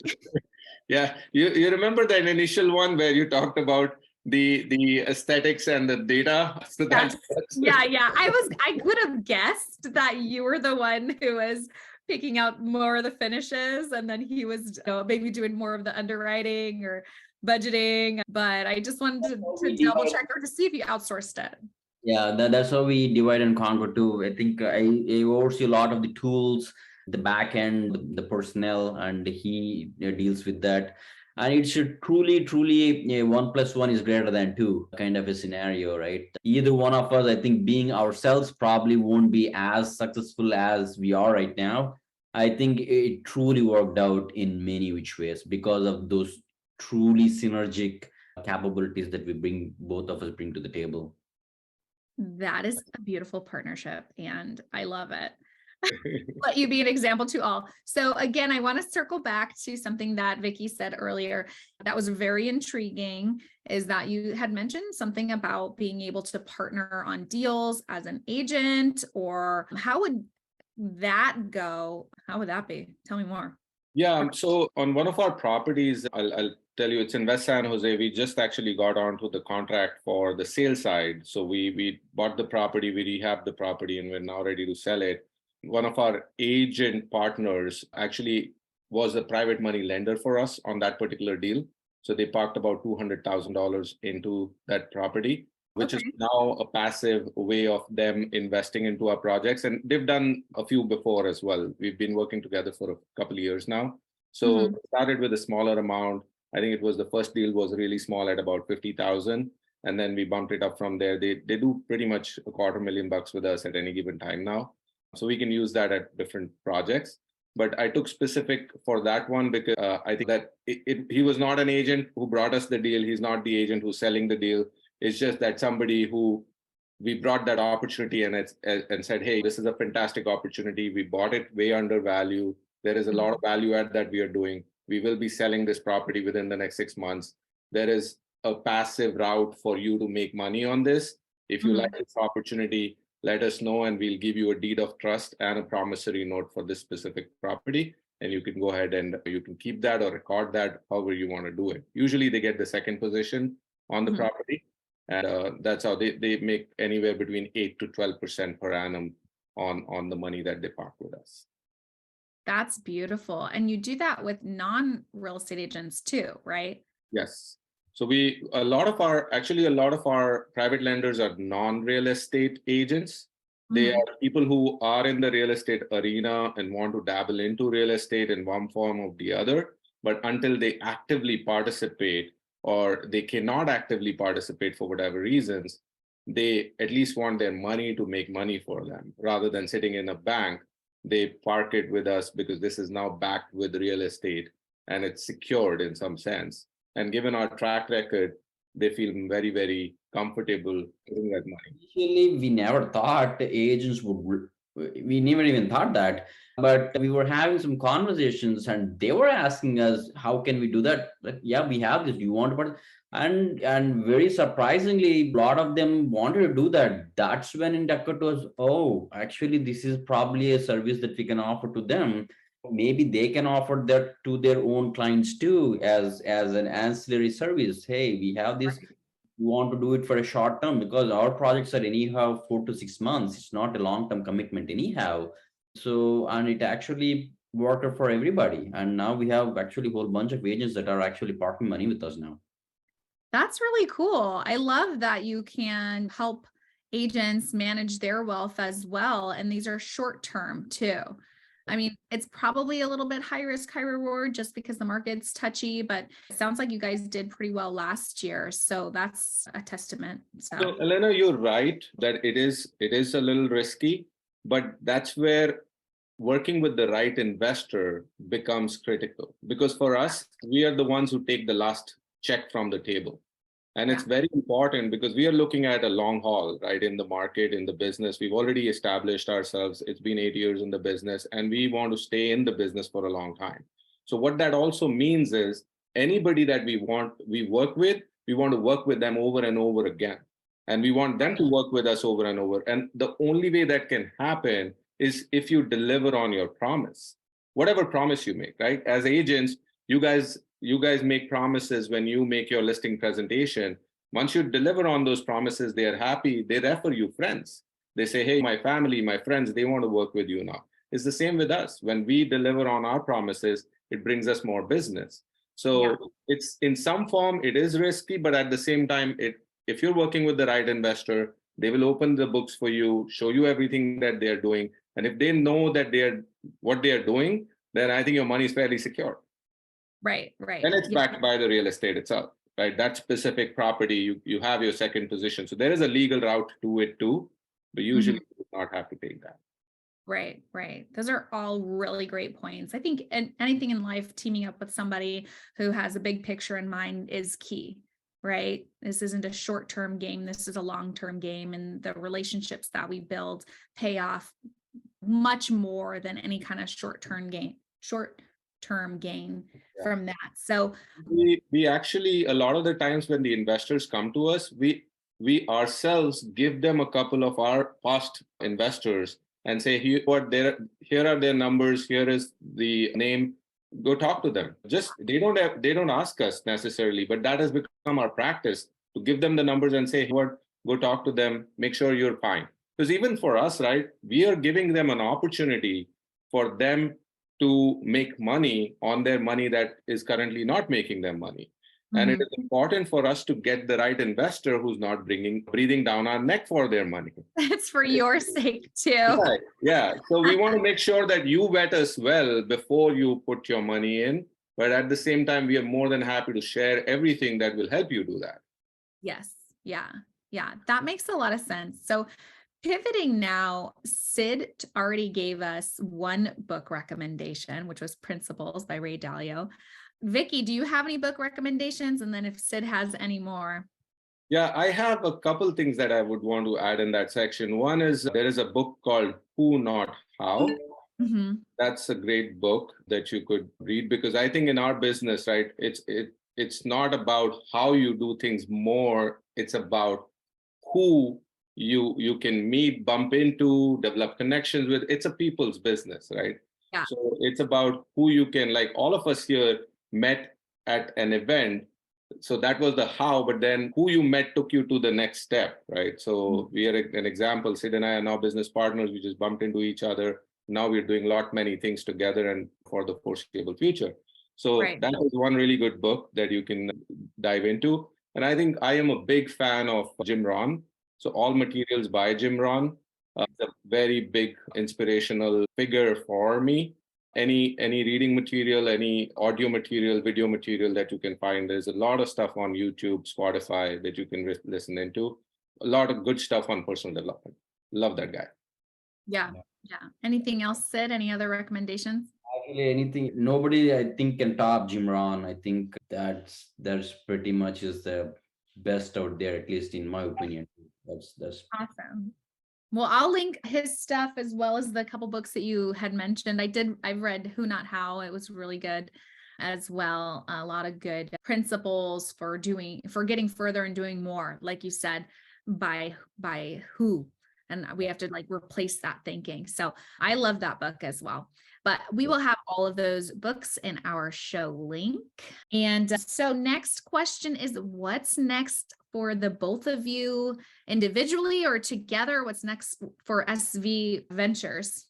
S2: Yeah, you remember that initial one where you talked about the aesthetics and the data? So that's
S1: yeah. I could have guessed that you were the one who was picking out more of the finishes, and then he was maybe doing more of the underwriting or budgeting, but I just wanted to double check or to see if you outsourced it.
S3: Yeah, that's how we divide and conquer too. I think I oversee a lot of the tools, the back end, the personnel, and he deals with that. And it should truly 1 + 1 is greater than 2 kind of a scenario, right? Either one of us, I think, being ourselves probably won't be as successful as we are right now. I think it truly worked out in many which ways because of those truly synergic capabilities that both of us bring to the table.
S1: That is a beautiful partnership and I love it. Let you be an example to all. So again, I want to circle back to something that Vicky said earlier that was very intriguing, is that you had mentioned something about being able to partner on deals as an agent, or how would that go? How would that be? Tell me more.
S2: Yeah, so on one of our properties, I'll tell you, it's in West San Jose. We just actually got onto the contract for the sale side. So we bought the property, we rehabbed the property, and we're now ready to sell it. One of our agent partners actually was a private money lender for us on that particular deal. So they parked about $200,000 into that property, which is
S1: Okay.
S2: now a passive way of them investing into our projects. And they've done a few before as well. We've been working together for a couple of years now. So
S1: Mhm.
S2: started with a smaller amount. I think it was the first deal was really small at about 50,000. And then we bumped it up from there. They do pretty much $250,000 with us at any given time now. So we can use that at different projects. But I took specific for that one because I think that he was not an agent who brought us the deal. He's not the agent who's selling the deal. It's just that somebody who we brought that opportunity and said, hey, this is a fantastic opportunity. We bought it way under value. There is a lot of value add that we are doing. We will be selling this property within the next 6 months. There is a passive route for you to make money on this. If you like
S1: Mhm.
S2: this opportunity, let us know and we'll give you a deed of trust and a promissory note for this specific property. And you can go ahead and you can keep that or record that however you want to do it. Usually they get the second position on the
S1: Mhm.
S2: property. And that's how they make anywhere between 8 to 12% per annum on the money that they park with us.
S1: That's beautiful. And you do that with non-real estate agents too, right?
S2: Yes. So a lot of our private lenders are non-real estate agents. They
S1: Mhm.
S2: are people who are in the real estate arena and want to dabble into real estate in one form or the other. But until they actively participate or they cannot actively participate for whatever reasons, they at least want their money to make money for them rather than sitting in a bank. They park it with us because this is now backed with real estate and it's secured in some sense. And given our track record, they feel very, very comfortable giving that money.
S3: Initially, we never thought agents would, we never even thought that. But we were having some conversations and they were asking us, how can we do that? Like, yeah, we have this. Do you want to? But and very surprisingly, a lot of them wanted to do that. That's when it occurred to us, oh, actually, this is probably a service that we can offer to them. Maybe they can offer that to their own clients too, as an ancillary service. Hey, we have this, you want to do it for a short term, because our projects are anyhow 4 to 6 months. It's not a long term commitment anyhow. So, and it actually worked for everybody. And now we have actually a whole bunch of agents that are actually parking money with us now.
S1: That's really cool. I love that you can help agents manage their wealth as well. And these are short term too. I mean, it's probably a little bit high risk, high reward just because the market's touchy, but it sounds like you guys did pretty well last year. So that's a testament.
S2: So,
S1: So,
S2: Elena, you're right that it is a little risky, but that's where working with the right investor becomes critical. Because for us, we are the ones who take the last check from the table. And it's
S1: yeah,
S2: very important because we are looking at a long haul, right? In the market, in the business. We've already established ourselves. It's been 8 years in the business, and we want to stay in the business for a long time. So what that also means is anybody that we work with, we want to work with them over and over again. And we want them to work with us over and over. And the only way that can happen is if you deliver on your promise, whatever promise you make, right? As agents, you guys make promises when you make your listing presentation. Once you deliver on those promises, they are happy. They refer you friends. They say, hey, my family, my friends, they want to work with you now. It's the same with us. When we deliver on our promises, it brings us more business.
S1: yeah,
S2: So it's in some form, it is risky, but at the same time, if you're working with the right investor, they will open the books for you, show you everything that they're doing. And if they know that they're what they are doing, then I think your money is fairly secure.
S1: right, right.
S2: And it's
S1: Yeah.
S2: backed by the real estate itself, right? That specific property, you have your second position. So there is a legal route to it too, but usually
S1: Mhm.
S2: you do not have to take that.
S1: Right, right. Those are all really great points. I think anything in life, teaming up with somebody who has a big picture in mind is key. right? This isn't a short-term game. This is a long-term game, and the relationships that we build pay off much more than any kind of short-term gain
S2: Yeah.
S1: from that. So
S2: We actually, a lot of the times when the investors come to us, we ourselves give them a couple of our past investors and say, here are their numbers, here is the name, go talk to them. Just they don't ask us necessarily, but that has become our practice to give them the numbers and say, go talk to them, make sure you're fine. Because even for us, right, we are giving them an opportunity for them to make money on their money that is currently not making them money. And it is important for us to get the right investor who's not breathing down our neck for their money.
S1: it's for your sake too.
S2: Right. Yeah. So we want to make sure that you vet us well before you put your money in. But at the same time, we are more than happy to share everything that will help you do that.
S1: Yes. Yeah. Yeah. That makes a lot of sense. So pivoting now, Sid already gave us one book recommendation, which was Principles by Ray Dalio. Vicky, do you have any book recommendations? And then if Sid has any more.
S2: Yeah, I have a couple things that I would want to add in that section. One is there is a book called Who Not How. That's a great book that you could read, because I think in our business, right, it's not about how you do things more, it's about who you can meet, bump into, develop connections with. It's a people's business, right?
S1: Yeah.
S2: So it's about who you can, like all of us here met at an event. So that was the how, but then who you met took you to the next step, right? So we are an example. Sid and I are now business partners. We just bumped into each other. Now we're doing many things together and for the foreseeable future. So that is one really good book that you can dive into. And I think I am a big fan of Jim Rohn. So All Materials by Jim Rohn. It's a very big inspirational figure for me. Any reading material, any audio material, video material that you can find. There's a lot of stuff on YouTube, Spotify that you can listen into. A lot of good stuff on personal development. Love that guy.
S1: Yeah. Anything else, Sid? Any other recommendations?
S3: Actually, anything, nobody I think can top Jim Rohn. I think that's pretty much is the best out there, at least in my opinion. That's
S1: awesome. Well, I'll link his stuff as well as the couple books that you had mentioned. I've read Who Not How. It was really good as well. A lot of good principles for getting further and doing more, like you said, by who. And we have to like replace that thinking. So I love that book as well. But we will have all of those books in our show link. And so next question is, what's next for the both of you individually or together? What's next for SV Ventures?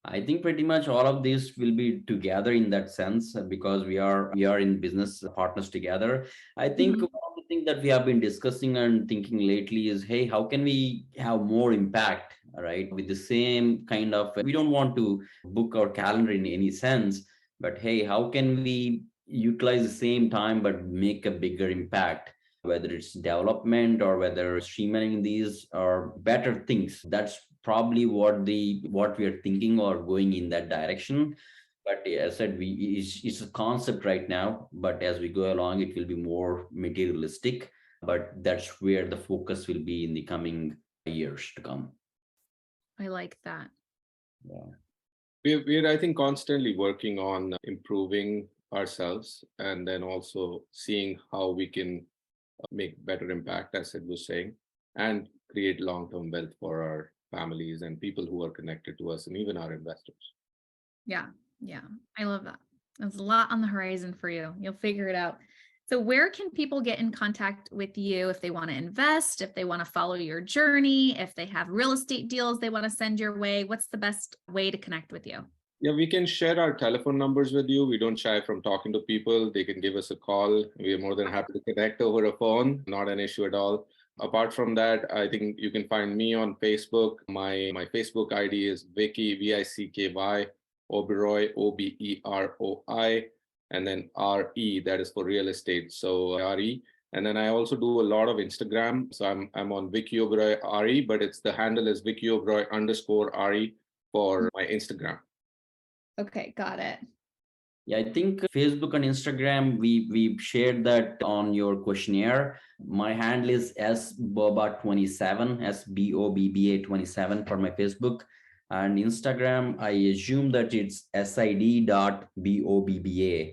S3: I think pretty much all of this will be together in that sense, because we are in business partners together. I think one of the things that we have been discussing and thinking lately is, hey, how can we have more impact, right? With the same kind of, we don't want to book our calendar in any sense, but hey, how can we utilize the same time but make a bigger impact? Whether it's development or whether streamlining these or better things. That's probably what we are thinking or going in that direction. But as I said, it's a concept right now, but as we go along, it will be more materialistic. But that's where the focus will be in the coming years to come.
S1: I like that.
S2: Yeah. We're, I think, constantly working on improving ourselves and then also seeing how we can make better impact, as Sid was saying, and create long-term wealth for our families and people who are connected to us and even our investors.
S1: Yeah. I love that. There's a lot on the horizon for you. You'll figure it out. So where can people get in contact with you if they want to invest, if they want to follow your journey, if they have real estate deals they want to send your way? What's the best way to connect with you?
S2: Yeah, we can share our telephone numbers with you. We don't shy from talking to people. They can give us a call. We are more than happy to connect over a phone. Not an issue at all. Apart from that, I think you can find me on Facebook. My Facebook ID is Vicky, Vicky, Oberoi, Oberoi, and then RE, that is for real estate. So RE. And then I also do a lot of Instagram. So I'm on Vicky Oberoi RE, but the handle is Vicky Oberoi _RE for my Instagram.
S1: Okay, got it.
S3: Yeah, I think Facebook and Instagram, we shared that on your questionnaire. My handle is SBobba27, SBOBBA 27 for my Facebook. And Instagram, I assume that it's sid.bobba,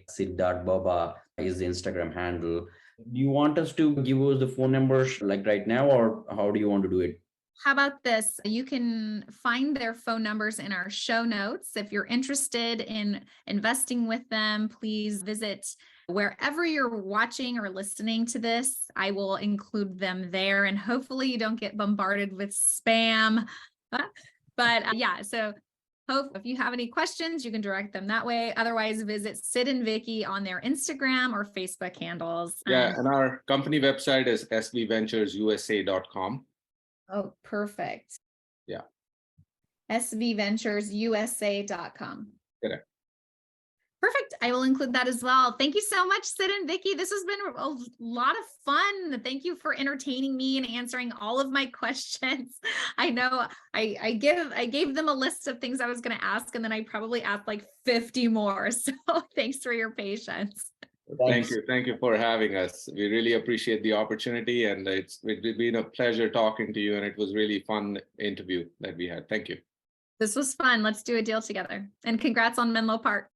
S3: sid.bobba is the Instagram handle. Do you want us to give us the phone numbers like right now, or how do you want to do it?
S1: How about this? You can find their phone numbers in our show notes. If you're interested in investing with them, please visit wherever you're watching or listening to this. I will include them there, and hopefully you don't get bombarded with spam. But yeah, so hope if you have any questions, you can direct them that way. Otherwise, visit Sid and Vicky on their Instagram or Facebook handles.
S2: Yeah, and our company website is svventuresusa.com.
S1: Oh, perfect.
S2: Yeah.
S1: svventuresusa.com.
S2: Correct.
S1: Perfect. I will include that as well. Thank you so much, Sid and Vicky. This has been a lot of fun. Thank you for entertaining me and answering all of my questions. I know I gave them a list of things I was going to ask, and then I probably asked like 50 more. So thanks for your patience.
S2: Thank you. Thank you for having us. We really appreciate the opportunity, and it's been a pleasure talking to you, and it was really fun interview that we had. Thank you.
S1: This was fun. Let's do a deal together. And congrats on Menlo Park.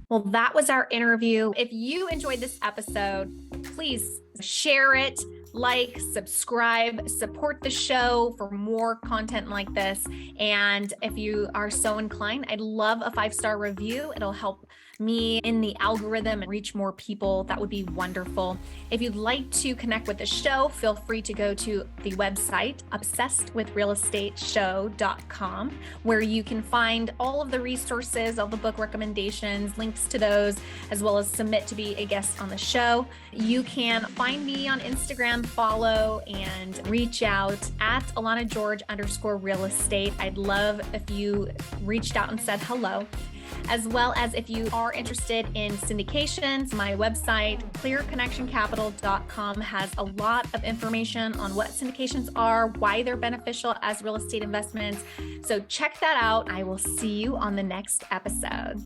S1: Well, that was our interview. If you enjoyed this episode, please share it, like, subscribe, support the show for more content like this. And if you are so inclined, I'd love a 5-star review. It'll help me in the algorithm and reach more people. That would be wonderful. If you'd like to connect with the show, feel free to go to the website obsessedwithrealestateshow.com, where you can find all of the resources, all the book recommendations, links to those, as well as submit to be a guest on the show. You can find me on Instagram, follow, and reach out at AlanaGeorge_real estate. I'd love if you reached out and said hello. As well as if you are interested in syndications, my website, clearconnectioncapital.com, has a lot of information on what syndications are, why they're beneficial as real estate investments. So check that out. I will see you on the next episode.